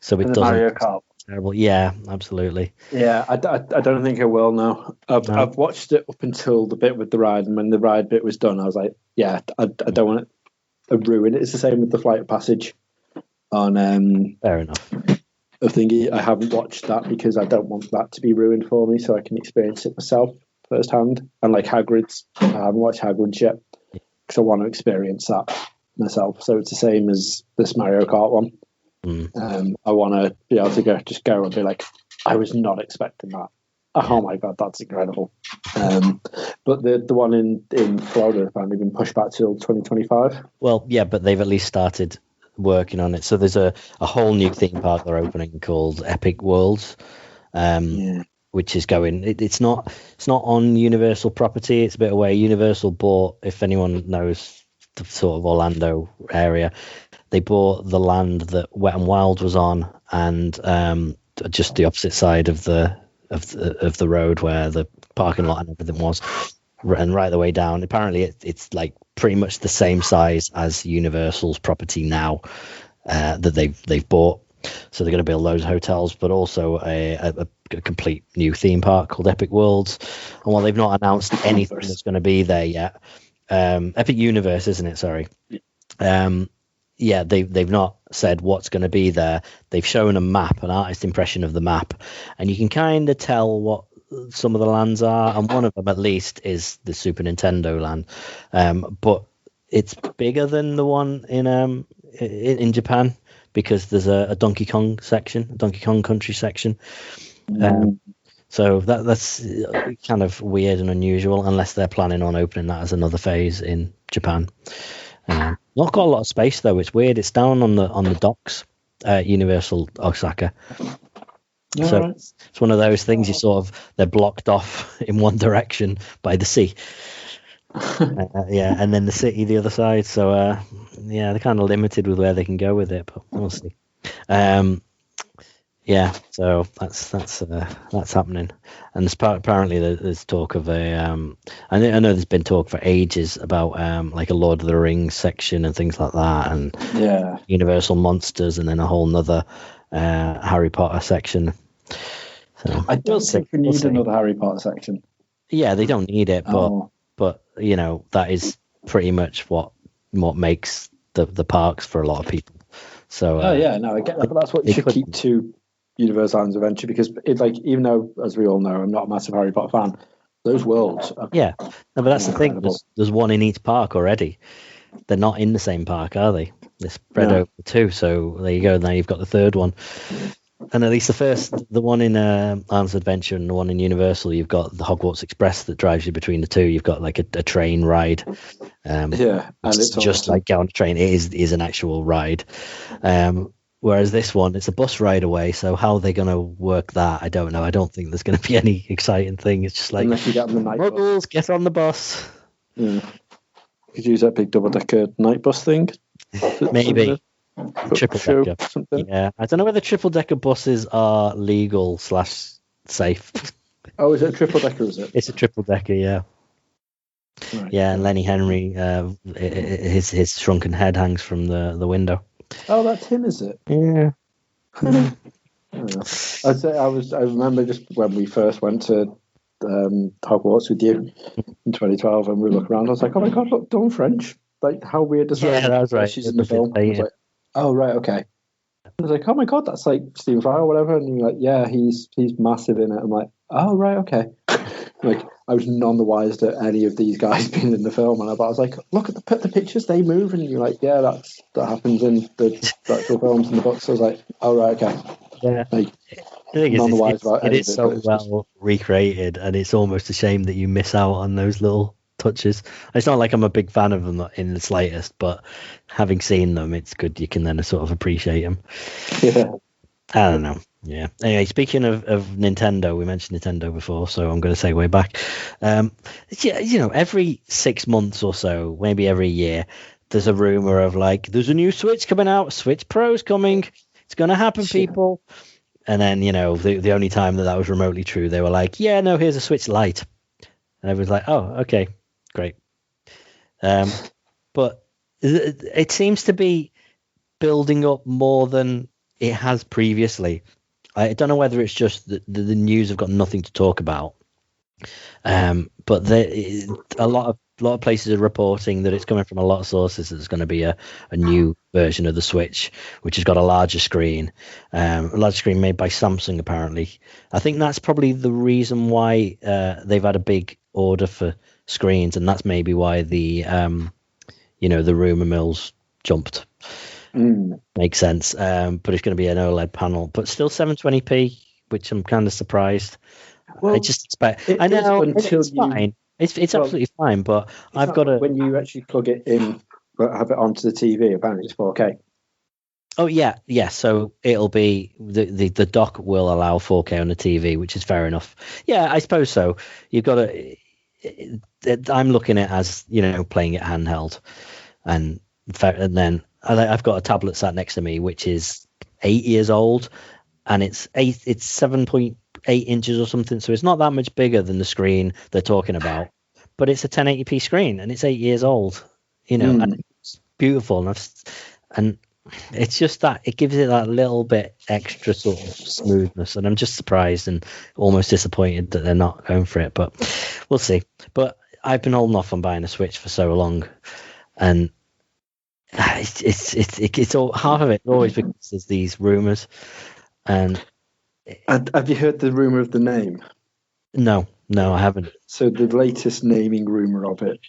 So it doesn't. Mario Kart. Terrible. Yeah, absolutely. Yeah, I don't think I will now. I've watched it up until the bit with the ride, and when the ride bit was done, I was like, yeah, I don't want to ruin it. It's the same with the Flight of Passage on fair enough. I think I haven't watched that because I don't want that to be ruined for me, so I can experience it myself firsthand. And like Hagrid's, I haven't watched Hagrid's yet because I want to experience that myself. So it's the same as this Mario Kart one. I want to be able to go and be like, I was not expecting that. Oh my god, that's incredible. But the one in Florida apparently been pushed back till 2025. Well, yeah, but they've at least started working on it. So there's a whole new theme park they're opening called Epic Worlds, which is going. It's not on Universal property. It's a bit away. Universal bought, if anyone knows the sort of Orlando area, they bought the land that Wet n Wild was on, and just the opposite side of the road where the parking lot and everything was, and right the way down. Apparently, it's like pretty much the same size as Universal's property now that they've bought. So they're going to build loads of hotels, but also a complete new theme park called Epic Worlds. And while they've not announced anything that's going to be there yet, Epic Universe, isn't it? Sorry. Yeah, they've not said what's going to be there. They've shown a map, an artist impression of the map, and you can kind of tell what some of the lands are, and one of them at least is the Super Nintendo land. But it's bigger than the one in Japan, because there's a Donkey Kong section, a Donkey Kong Country section. So that's kind of weird and unusual, unless they're planning on opening that as another phase in Japan. Not got a lot of space though. It's weird. It's down on the docks, Universal Osaka. So it's one of those things. You sort of, they're blocked off in one direction by the sea. And then the city the other side. So they're kind of limited with where they can go with it, but we'll see. So that's happening, and apparently there's talk of I know there's been talk for ages about like a Lord of the Rings section and things like that, and Universal Monsters, and then a whole nother Harry Potter section. So I don't think we need another Harry Potter section. Yeah, they don't need it, but you know, that is pretty much what makes the parks for a lot of people. So I get that, but that's what you should keep to Universal Islands Adventure, because it's like, even though, as we all know, I'm not a massive Harry Potter fan, those worlds are but that's incredible. The thing. There's one in each park already. They're not in the same park, are they? They're spread over two. So there you go. Now you've got the third one. And at least the one in Islands Adventure and the one in Universal, you've got the Hogwarts Express that drives you between the two. You've got like a train ride. And it's just like get on a train. It is an actual ride. Whereas this one, it's a bus ride away. So how are they going to work that? I don't know. I don't think there's going to be any exciting thing. It's just like, unless you get on the night bus. Get on the bus. Yeah. Could use that big double-decker night bus thing. Maybe. Triple decker. Something. Yeah, I don't know whether triple decker buses are legal / safe. Oh, is it a triple decker? Is it? It's a triple decker, yeah. Right. Yeah, and Lenny Henry, his shrunken head hangs from the window. Oh, that's him, is it? Yeah. I'd say I remember just when we first went to Hogwarts with you in 2012, and we looked around. I was like, oh my god, look, Dawn French. Like, how weird is that? Yeah, that was right. She's in the film. I was like, oh right, okay. I was like, oh my god, that's like Stephen Fry or whatever. And you're like, yeah, he's massive in it. I'm like, oh right, okay. Like, I was none the wiser to any of these guys being in the film, and I was like, look at the pictures, they move, and you're like, yeah, that happens in the actual films and the books. So I was like, oh right, okay. Yeah. Like, the thing is, it is so well recreated, and it's almost a shame that you miss out on those little touches. It's not like I'm a big fan of them in the slightest, but having seen them, it's good. You can then sort of appreciate them. Yeah. I don't know. Yeah. Anyway, speaking of Nintendo, we mentioned Nintendo before, so I'm going to segue back. You know, every 6 months or so, maybe every year, there's a rumor of like, there's a new Switch coming out, Switch Pro's coming, it's going to happen, people. And then, you know, the only time that was remotely true, they were like, yeah, no, here's a Switch Lite. And everyone's like, oh, okay, great. But it seems to be building up more than it has previously. I don't know whether it's just that the news have got nothing to talk about, but a lot of places are reporting that it's coming from a lot of sources that there's going to be a new version of the Switch, which has got a larger screen made by Samsung, apparently. I think that's probably the reason why they've had a big order for screens, and that's maybe why the rumor mills jumped. Makes sense. But it's going to be an OLED panel, but still 720p, which I'm kind of surprised. Well, I just expect. I know it's fine. It's absolutely fine, but I've got to. When you actually plug it in, have it onto the TV, apparently it's 4K. Oh yeah. So it'll be the dock will allow 4K on the TV, which is fair enough. Yeah, I suppose so. You've got to. I'm looking at it as, you know, playing it handheld, and then I've got a tablet sat next to me which is 8 years old, and it's 7.8 inches or something, so it's not that much bigger than the screen they're talking about, but it's a 1080p screen and it's 8 years old, you know. And it's beautiful, and It's just that it gives it that little bit extra sort of smoothness, and I'm just surprised and almost disappointed that they're not going for it. But we'll see. But I've been holding off on buying a Switch for so long, and it's all half of it always because there's these rumors. And have you heard the rumor of the name? No, I haven't. So the latest naming rumor of it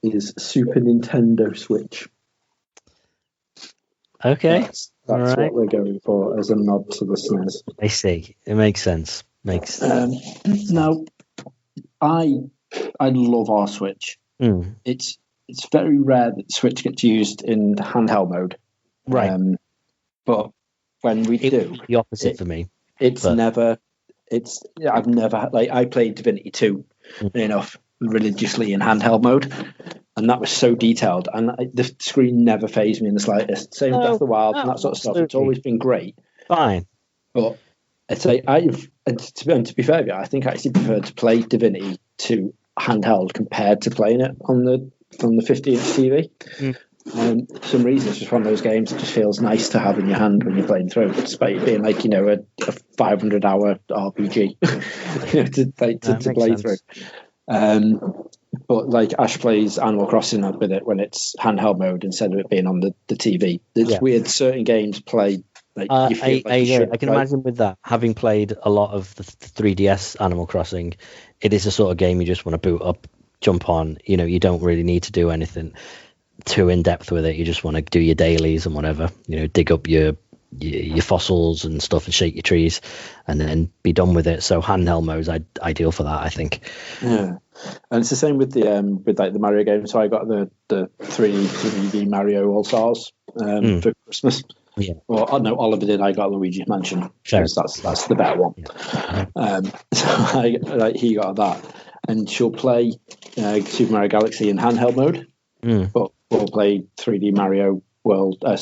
is Super Nintendo Switch. Okay, that's right. What we're going for as a nod to the SNES. I see. It makes sense. Now, I love our Switch. It's very rare that the Switch gets used in handheld mode, right? But when we do, the opposite for me. I've never I played Divinity 2 enough religiously in handheld mode, and that was so detailed, and the screen never fazed me in the slightest. Same with Breath of the Wild and that sort of stuff. It's always been great. Fine, but I'd say to be fair, I think I actually prefer to play Divinity 2 handheld compared to playing it on the 50-inch TV. For some reason, it's just one of those games that just feels nice to have in your hand when you're playing through, despite it being like, a 500-hour RPG to play through. But like Ash plays Animal Crossing with it when it's handheld mode instead of it being on the TV. It's weird. Certain games play. I can imagine with that, having played a lot of the 3DS Animal Crossing, it is a sort of game you just want to boot up, jump on. You don't really need to do anything too in depth with it. You just want to do your dailies and whatever, dig up your fossils and stuff and shake your trees and then be done with it. So handheld mode is ideal for that, I think. Yeah, and it's the same with the Mario game. So I got the 3D Mario All Stars for Christmas. Yeah. Well, no, Oliver did. I got Luigi's Mansion. Sure. That's the better one. Yeah. So he got that, and she'll play Super Mario Galaxy in handheld mode. But we'll play 3D Mario World, on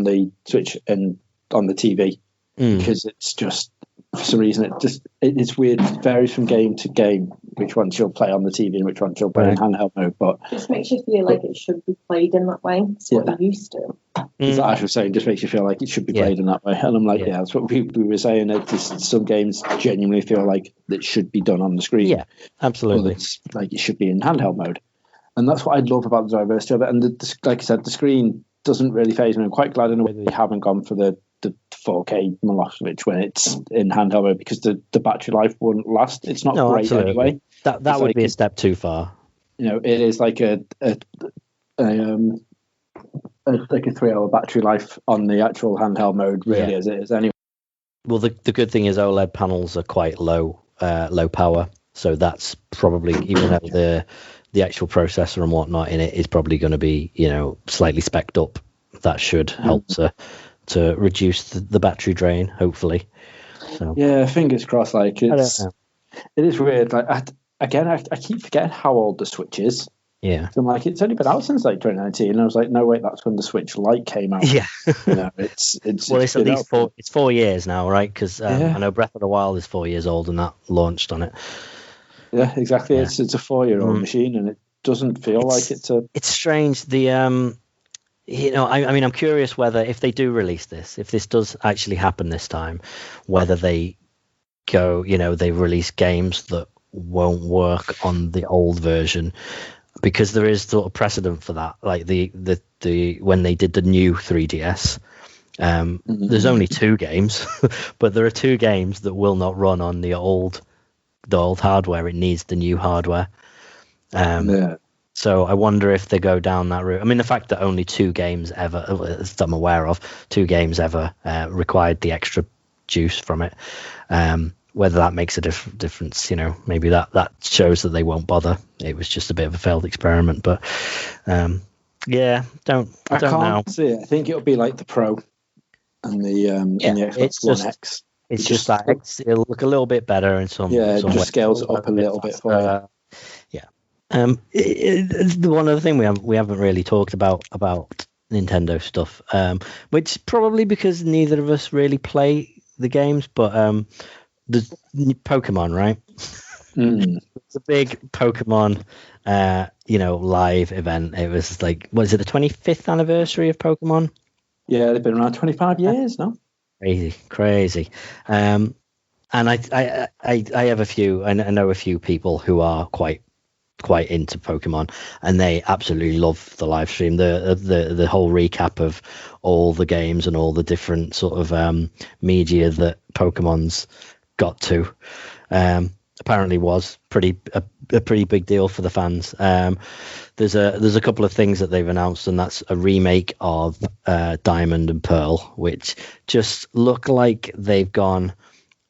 the Switch and on the TV because it's just, for some reason, it's weird. It varies from game to game which one she'll play on the TV and which one she'll play in handheld mode. But just makes you feel like it should be played in that way. It's what you're used to. As Ash was saying, just makes you feel like it should be played in that way. And I'm like, that's what we were saying. Some games genuinely feel like it should be done on the screen. Yeah, absolutely. It's like it should be in handheld mode. And that's what I love about the diversity of it. And like I said, the screen doesn't really faze me. I'm quite glad in a way that they haven't gone for the 4K Milosevic when it's in handheld mode, because the battery life wouldn't last. It's not great absolutely. Anyway. That would be a step too far. It is like a 3-hour battery life on the actual handheld mode, really, as it is anyway. Well, the good thing is OLED panels are quite low power, so that's probably, even though the actual processor and whatnot in it is probably going to be, slightly spec'd up. That should help to reduce the battery drain, hopefully. So. Yeah, fingers crossed. Like it is weird. Like I keep forgetting how old the Switch is. Yeah, so I'm like, it's only been out since like 2019. And I was like, no, wait, that's when the Switch Lite came out. Yeah, it's at least 4 years now, right? Because I know Breath of the Wild is 4 years old and that launched on it. Yeah, exactly. Yeah. It's a 4-year-old machine, and it doesn't feel like it's a. It's strange. I'm curious whether, if they do release this, if this does actually happen this time, whether they go, they release games that won't work on the old version, because there is sort of precedent for that. Like the when they did the new 3DS. There's only 2 games, but there are 2 games that will not run on the old hardware. It needs the new hardware. So I wonder if they go down that route. I mean, the fact that only 2 games ever, as I'm aware of, 2 games ever required the extra juice from it. Whether that makes a difference, maybe that shows that they won't bother. It was just a bit of a failed experiment. But I don't know. See it. I think it'll be like the Pro and the Xbox One X. It's just that it'll look a little bit better in some. Yeah, it some just ways. scales it up a little bit for you. The one other thing we haven't really talked about Nintendo stuff, which probably because neither of us really play the games, but the Pokemon, right? It's a big Pokemon, live event. It was like, was it the 25th anniversary of Pokemon? Yeah, they've been around 25 years now. Crazy. And I have a few. I know a few people who are quite into Pokemon, and they absolutely love the live stream. The whole recap of all the games and all the different sort of media that Pokemon's got to. Apparently was a pretty big deal for the fans. There's a couple of things that they've announced, and that's a remake of Diamond and Pearl, which just look like they've gone,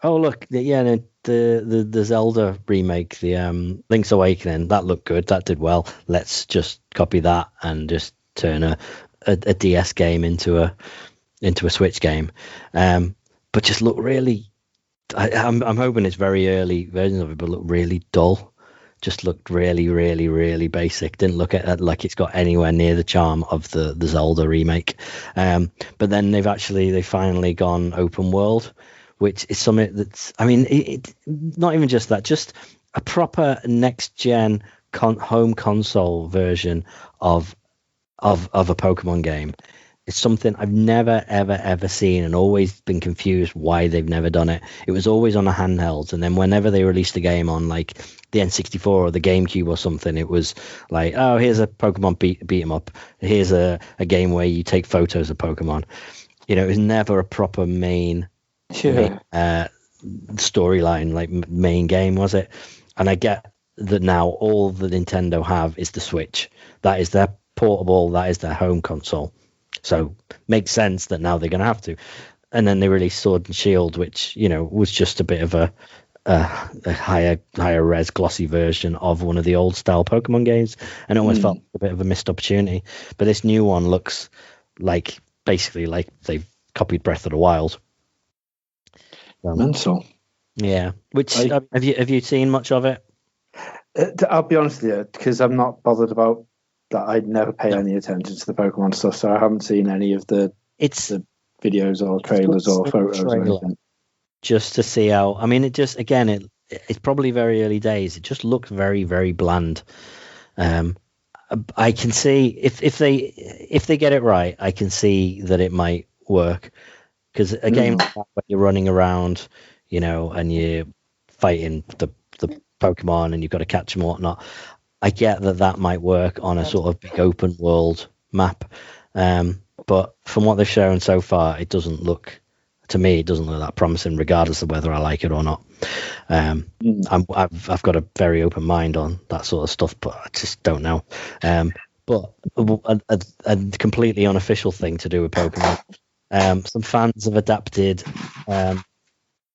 oh look, yeah, the Zelda remake, the Link's Awakening, that looked good, that did well. Let's just copy that and just turn a DS game into a Switch game, but just look really. I'm hoping it's very early versions of it, but look really dull. Just looked really, really, really basic. Didn't look at it like it's got anywhere near the charm of the Zelda remake. But then they've finally gone open world, which is something that's, I mean, it not even just that, just a proper next gen home console version of a Pokemon game. It's something I've never, ever seen, and always been confused why they've never done it. It was always on a handheld, and then whenever they released a game on like the N64 or the GameCube or something, it was like, oh, here's a Pokemon beat 'em up. Here's a game where you take photos of Pokemon. It was never a proper main storyline, like main game, was it? And I get that now all the Nintendo have is the Switch. That is their portable, that is their home console. So makes sense that now they're going to have to. And then they released Sword and Shield, which was just a bit of a higher res glossy version of one of the old style Pokemon games, and it almost felt a bit of a missed opportunity. But this new one looks basically like they've copied Breath of the Wild. Mental. Yeah. Which have you seen much of it? I'll be honest with you, because I'm not bothered about that. I'd never pay any attention to the Pokemon stuff, so I haven't seen any of the videos or trailers or photos or anything. Just to see how, I mean, it's probably very early days. It just looks very, very bland. I can see if they get it right, I can see that it might work, because a game like that, when you're running around, and you're fighting the Pokemon and you've got to catch them and whatnot, I get that might work on a sort of big open world map. But from what they've shown so far, it doesn't look that promising, regardless of whether I like it or not. I've got a very open mind on that sort of stuff, but I just don't know. But a completely unofficial thing to do with Pokemon. Some fans have adapted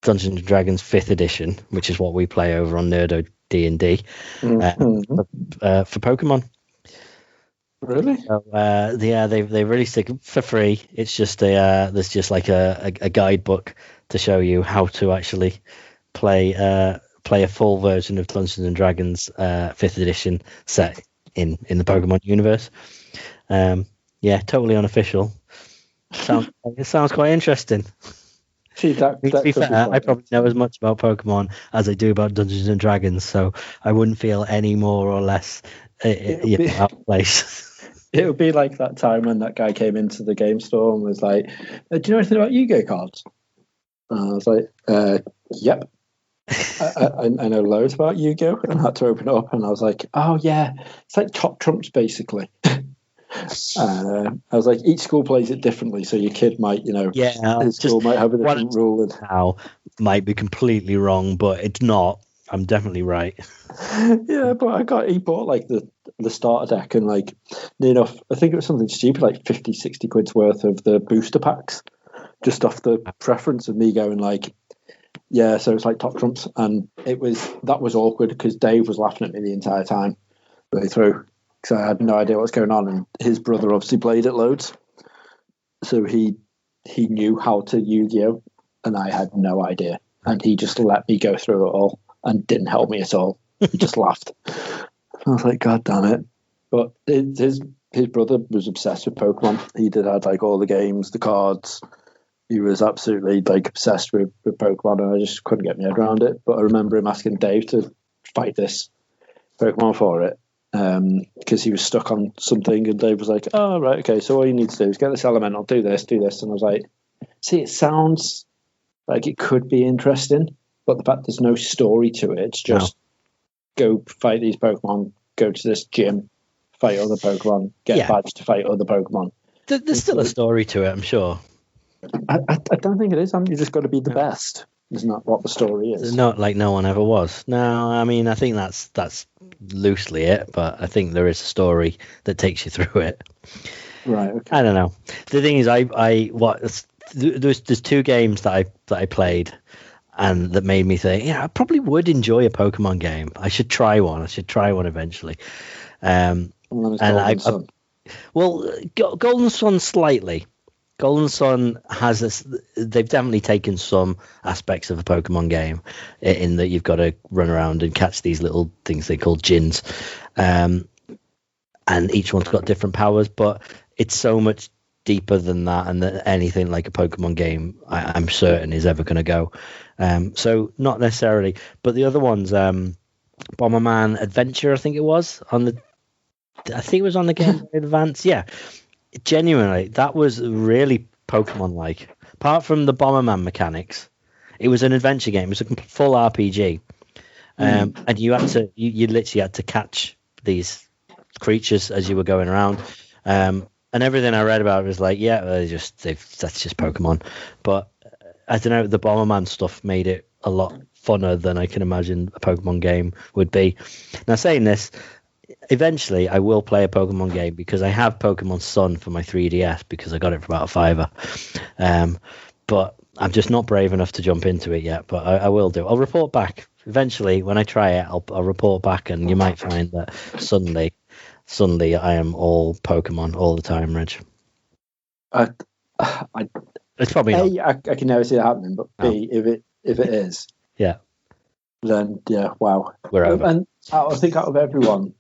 Dungeons and Dragons 5th edition, which is what we play over on Nerdo D&D, for Pokemon. Really? So, they released it for free. It's just there's just like a guidebook to show you how to actually play a full version of Dungeons and Dragons 5th edition set in the Pokemon universe. Totally unofficial. It sounds quite interesting. See, to be fair, I probably know as much about Pokemon as I do about Dungeons and Dragons, so I wouldn't feel any more or less out of place. It would be like that time when that guy came into the game store and was like, do you know anything about Yu-Gi-Oh cards? And I was like, yep. I know loads about Yu-Gi-Oh, and I had to open it up, and I was like, oh yeah, it's like Top Trumps basically. I was like, each school plays it differently, so your kid might, his school might have a different rule. Now might be completely wrong, but it's not. I'm definitely right. Yeah, but he bought like the starter deck, and like near enough, I think it was something stupid like 50, 60 quid's worth of the booster packs, just off the preference of me going like, yeah, so it's like Top Trumps, and that was awkward because Dave was laughing at me the entire time way through. So I had no idea what was going on, and his brother obviously played it loads, so he knew how to Yu-Gi-Oh, and I had no idea, and he just let me go through it all and didn't help me at all. He just laughed. I was like, God damn it! But his brother was obsessed with Pokemon. He had like all the games, the cards. He was absolutely like obsessed with Pokemon, and I just couldn't get my head around it. But I remember him asking Dave to fight this Pokemon for it. Because he was stuck on something, and Dave was like, "Oh, right, okay. So all you need to do is get this elemental, do this, and I was like, "See, it sounds like it could be interesting, but the fact there's no story to it, it's just go fight these Pokemon, go to this gym, fight other Pokemon, get a badge to fight other Pokemon." There's still a story to it, I'm sure. I don't think it is. You just got to be the best. Isn't that what the story is? Not like no one ever was. No, I mean, I think that's loosely it, but I think there is a story that takes you through it. Right. Okay. I don't know. The thing is, there's two games that I played, and that made me think, I probably would enjoy a Pokemon game. I should try one. Eventually. Golden Sun slightly. Golden Sun has this. They've definitely taken some aspects of a Pokemon game in that you've got to run around and catch these little things they call gins, and each one's got different powers. But it's so much deeper than that, and that anything like a Pokemon game, I'm certain, is ever going to go. So not necessarily, but the other ones, Bomberman Adventure, I think it was on the Game Boy Advance. Yeah. Genuinely, that was really Pokemon-like. Apart from the Bomberman mechanics, it was an adventure game. It was a full RPG, and you literally had to catch these creatures as you were going around. And everything I read about it was like, that's just Pokemon. But I don't know, the Bomberman stuff made it a lot funner than I can imagine a Pokemon game would be. Now, saying this, eventually I will play a Pokemon game because I have Pokemon Sun for my 3DS because I got it for about $5. But I'm just not brave enough to jump into it yet, but I will do. I'll report back eventually when I try it. I'll report back, and you might find that suddenly I am all Pokemon all the time, Reg. It's probably not. I can never see it happening, but B, if it is, then wow. We're over. And I think out of everyone,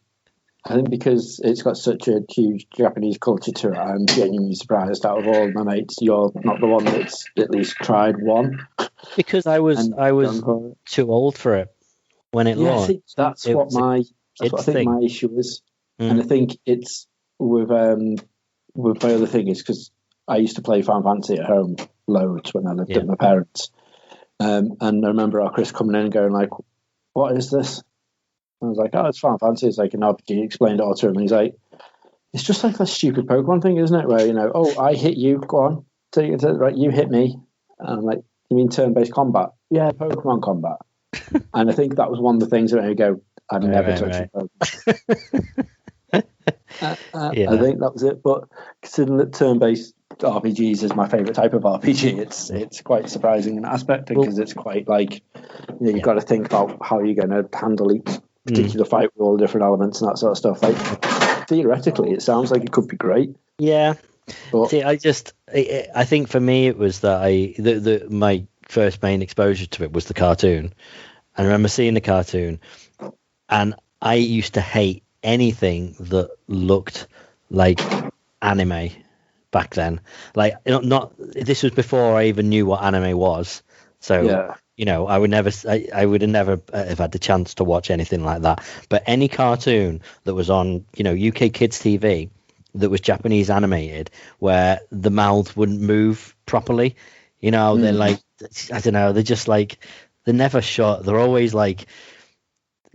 I think because it's got such a huge Japanese culture to it, I'm genuinely surprised out of all my mates, you're not the one that's at least tried one. Because I was too old for it when it launched. That's what I think my issue is. And I think it's with my other thing is because I used to play Final Fantasy at home loads when I lived with my parents. And I remember our Chris coming in and going like, "What is this?" I was like, "Oh, it's Final Fantasy. It's like an RPG." He explained it all to him, and he's like, "It's just like a stupid Pokemon thing, isn't it? Where I hit you, go on, right, you hit me." And I'm like, "You mean turn-based combat?" "Yeah, Pokemon combat." And I think that was one of the things that made me go, "I'd never touch a Pokemon." I think that was it. But considering that turn-based RPGs is my favorite type of RPG, it's quite surprising in that aspect because it's quite like you've got to think about how you're going to handle each particular fight with all the different elements and that sort of stuff. Like theoretically, it sounds like it could be great. Yeah, but see, I think for me it was that my first main exposure to it was the cartoon. I remember seeing the cartoon, and I used to hate anything that looked like anime back then. Like, this was before I even knew what anime was. So I would have never have had the chance to watch anything like that. But any cartoon that was on UK Kids TV that was Japanese animated, where the mouths wouldn't move properly, they're like, I don't know, they're just like, they're never shut. They're always like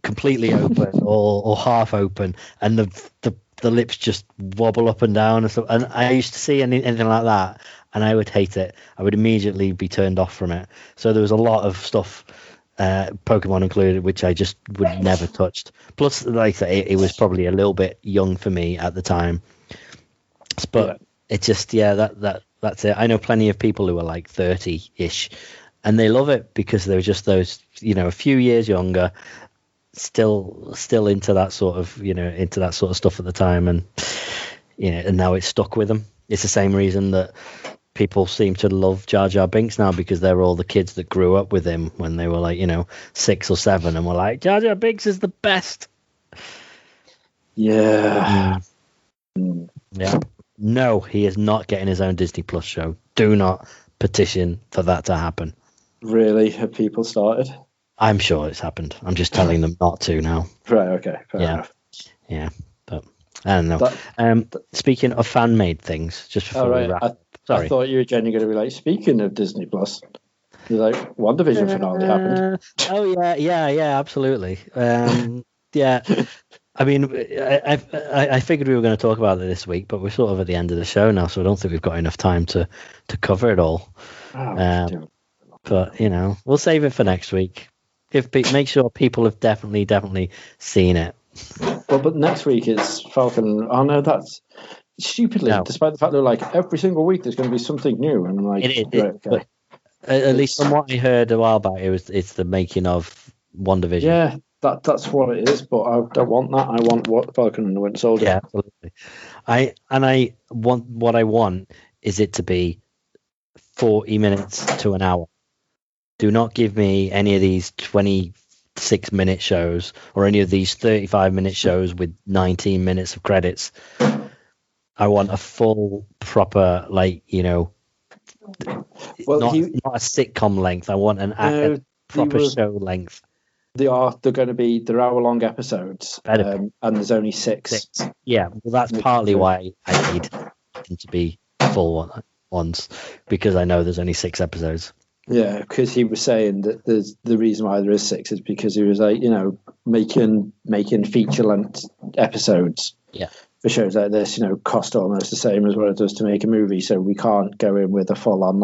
completely open or half open, and the lips just wobble up and down and stuff. And I used to see anything like that, and I would hate it. I would immediately be turned off from it. So there was a lot of stuff, Pokemon included, which I just would never touched. Plus, like I say, it was probably a little bit young for me at the time. But it just, that's it. I know plenty of people who are like 30-ish, and they love it because they were just those, a few years younger, still into that sort of stuff at the time, and and now it's stuck with them. It's the same reason that people seem to love Jar Jar Binks now, because they're all the kids that grew up with him when they were like 6 or 7 and were like, Jar Jar Binks is the best. Yeah. No, he is not getting his own Disney Plus show. Do not petition for that to happen. Really? Have people started? I'm sure it's happened. I'm just telling them not to now. Right. Okay. Fair enough. Yeah, but I don't know. Speaking of fan-made things, just before we wrap up. Sorry. I thought you were genuinely going to be like, speaking of Disney Plus, you're like, WandaVision finale happened. Oh yeah, absolutely. Yeah. I mean, I figured we were going to talk about it this week, but we're sort of at the end of the show now, so I don't think we've got enough time to cover it all. But we'll save it for next week. Make sure people have definitely seen it. Well, but next week it's Falcon. Oh no, that's stupidly. No. Despite the fact they're like every single week there's going to be something new, and I'm like, okay. At least from what I heard a while back, it's the making of WandaVision. Yeah. That's what it is, but I don't want that. I want what Falcon and the Winter Soldier. Yeah, absolutely. I want is it to be 40 minutes to an hour. Do not give me any of these 26-minute shows or any of these 35-minute shows with 19 minutes of credits. I want a full, proper, not a sitcom length. I want a proper show length. They're hour-long episodes, and there's only six. Yeah, well, that's partly why I need them to be full ones, because I know there's only 6 episodes. Yeah, because he was saying that the reason why there is 6 is because he was like, making feature-length episodes. Yeah. For shows like this, cost almost the same as what it does to make a movie. So we can't go in with a full-on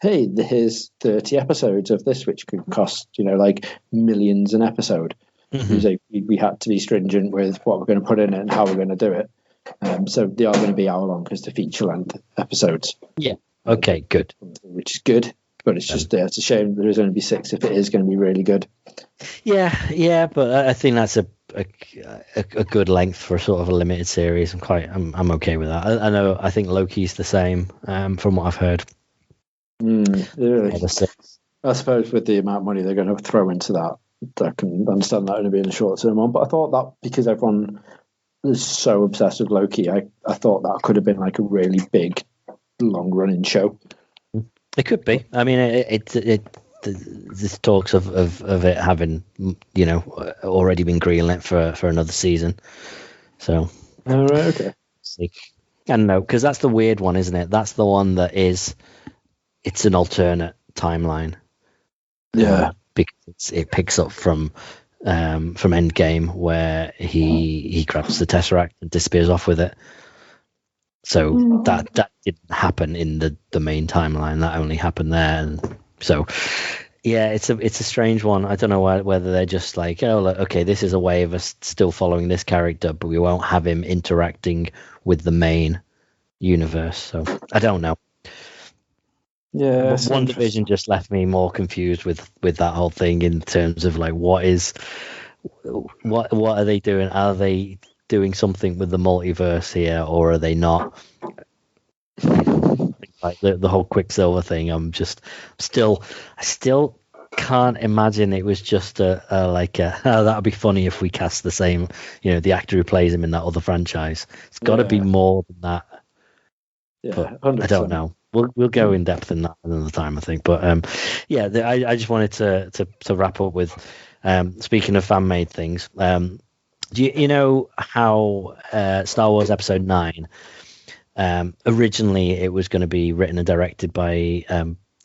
hey, here's 30 episodes of this, which could cost, millions an episode. Mm-hmm. We had to be stringent with what we're going to put in it and how we're going to do it. So they are going to be hour-long because they're feature-length episodes. Yeah. Okay, good. Which is good, but it's just it's a shame there is only be 6 if it is going to be really good. Yeah, but I think that's a good length for sort of a limited series. I'm okay with that. I think Loki's the same from what I've heard. Really? I suppose with the amount of money they're going to throw into that, I can understand that only being a short term one. But I thought that because everyone is so obsessed with Loki, I thought that could have been a really big, long running show. It could be. I mean, there's talks of it having, already been greenlit for another season. So, all right, okay. I don't know, because that's the weird one, isn't it? That's the one that it's an alternate timeline. Yeah, because it picks up from Endgame, where he grabs the Tesseract and disappears off with it. So that didn't happen in the main timeline. That only happened there, and so yeah, it's a strange one. I don't know whether they're just like, okay, this is a way of us still following this character, but we won't have him interacting with the main universe. So I don't know. Yeah, WandaVision just left me more confused with that whole thing in terms of what are they doing? Are they doing something with the multiverse here, or are they not? The whole Quicksilver thing, I still can't imagine it was just that'd be funny if we cast the same, the actor who plays him in that other franchise. It's got to be more than that. Yeah, but 100%. I don't know. We'll go in depth in that another time, I think. But I just wanted to wrap up with speaking of fan made things. Do you know how Star Wars Episode 9? Originally, it was going to be written and directed by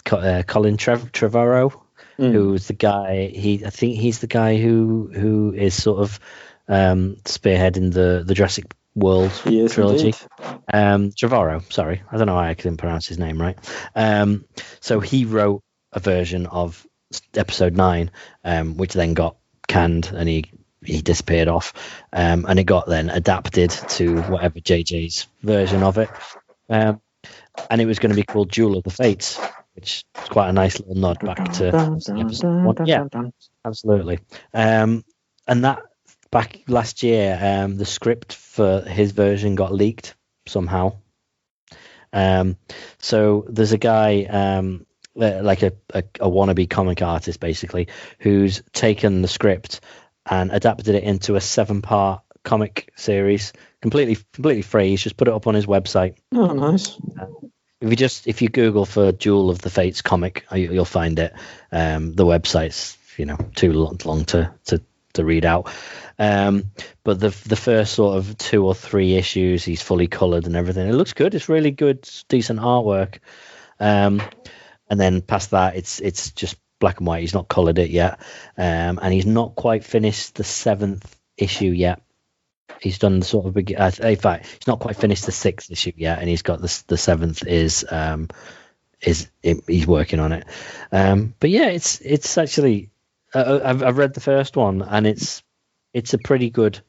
Colin Trevorrow, who's the guy. I think he's the guy who is sort of spearheading the Jurassic World trilogy. Trevorrow, sorry, I don't know why I couldn't pronounce his name right. So he wrote a version of Episode 9, which then got canned, and he disappeared off, and it got then adapted to whatever JJ's version of it, and it was going to be called Duel of the Fates, which is quite a nice little nod back to episode 1. Yeah, absolutely. And that back last year, the script for his version got leaked somehow. So there's a guy, like a wannabe comic artist, basically, who's taken the script and adapted it into a 7-part comic series, completely free. He's just put it up on his website. Oh, nice. If you Google for Duel of the Fates comic, you'll find it. The website's too long to read out. But the first sort of 2 or 3 issues, he's fully coloured and everything. It looks good. It's really good, decent artwork. And then past that, it's just black and white. He's not coloured it yet, and he's not quite finished the 7th issue yet. He's done the sort of in fact, he's not quite finished the 6th issue yet, and he's got the 7th he's working on it. But yeah, it's actually I've read the first one, and it's a pretty good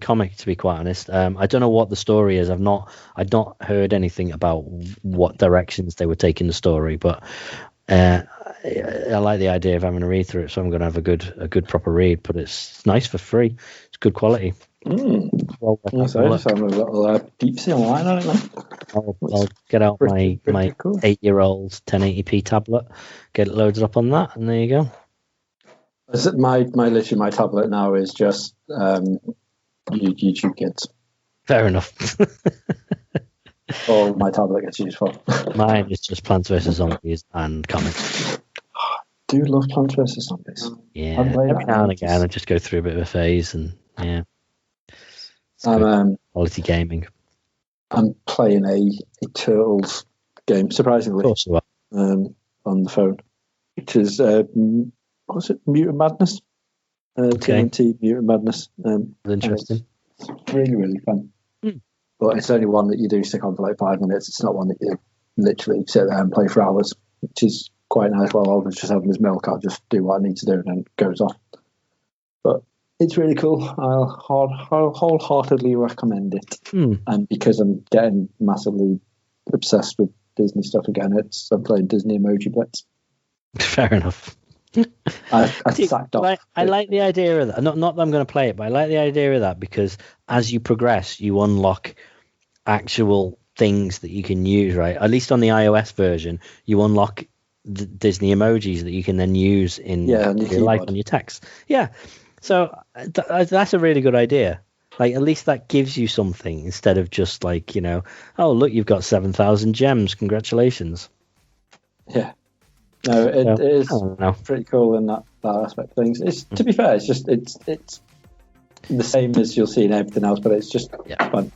comic, to be quite honest. I don't know what the story is. I've not heard anything about what directions they were taking the story, but I like the idea of having a read through it, so I'm going to have a good proper read. But it's nice for free. It's good quality. Well, so I just have a little deep sea online on it now. I'll get out my cool. 8-year-old 1080p tablet, get it loaded up on that, and there you go. My tablet now is just YouTube Kids. Fair enough. All my tablet gets used for. Mine is just Plants vs Zombies and comics. I do love Plants vs Zombies. Yeah, every now and again I just go through a bit of a phase, and yeah. Quality gaming. I'm playing a Turtles game, surprisingly, Of course you are. on the phone, which is what's it? Mutant Madness. TMNT Mutant Madness. Interesting. It's really, really fun. But it's only one that you do stick on for like 5 minutes. It's not one that you literally sit there and play for hours, which is quite nice. While Oliver's just having his milk, I'll just do what I need to do and then it goes off. But it's really cool. I'll wholeheartedly recommend it. And because I'm getting massively obsessed with Disney stuff again, I'm playing Disney Emoji Blitz. Fair enough. I sacked off. I like the idea of that. Not that I'm going to play it, but I like the idea of that because as you progress, you unlock actual things that you can use, right? At least on the iOS version, you unlock the Disney emojis that you can then use in your life on your text. Yeah. So that's a really good idea. Like, at least that gives you something instead of just like, oh, look, you've got 7,000 gems. Congratulations. Yeah. No, it is pretty cool in that aspect of things. It's, to be fair, it's just it's the same as you'll see in everything else, but it's just fun.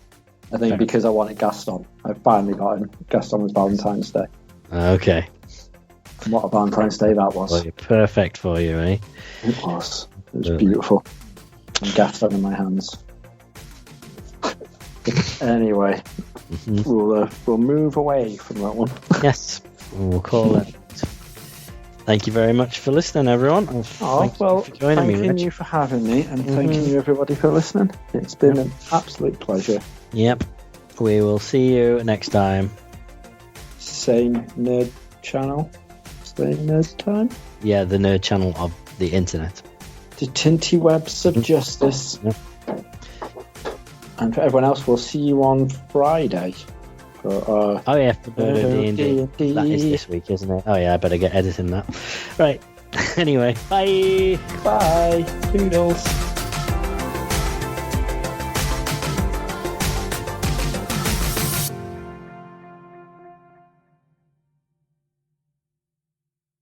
I think because I wanted Gaston, I finally got him. Gaston was Valentine's Day. Okay. And what a Valentine's Day that was. Well, perfect for you, eh? It was. It was beautiful. And Gaston in my hands. Anyway, we'll move away from that one. Yes, we'll call it. Thank you very much for listening, everyone. Thank you for having me, and thanking you, everybody, for listening. It's been an absolute pleasure. Yep. We will see you next time. Same nerd channel, same nerd time. Yeah, the nerd channel of the internet. The Tinty Webs of Justice. Yep. And for everyone else, we'll see you on Friday. For D&D. That is this week, isn't it? Oh yeah, I better get editing that. Right. Anyway, bye. Bye. Toodles.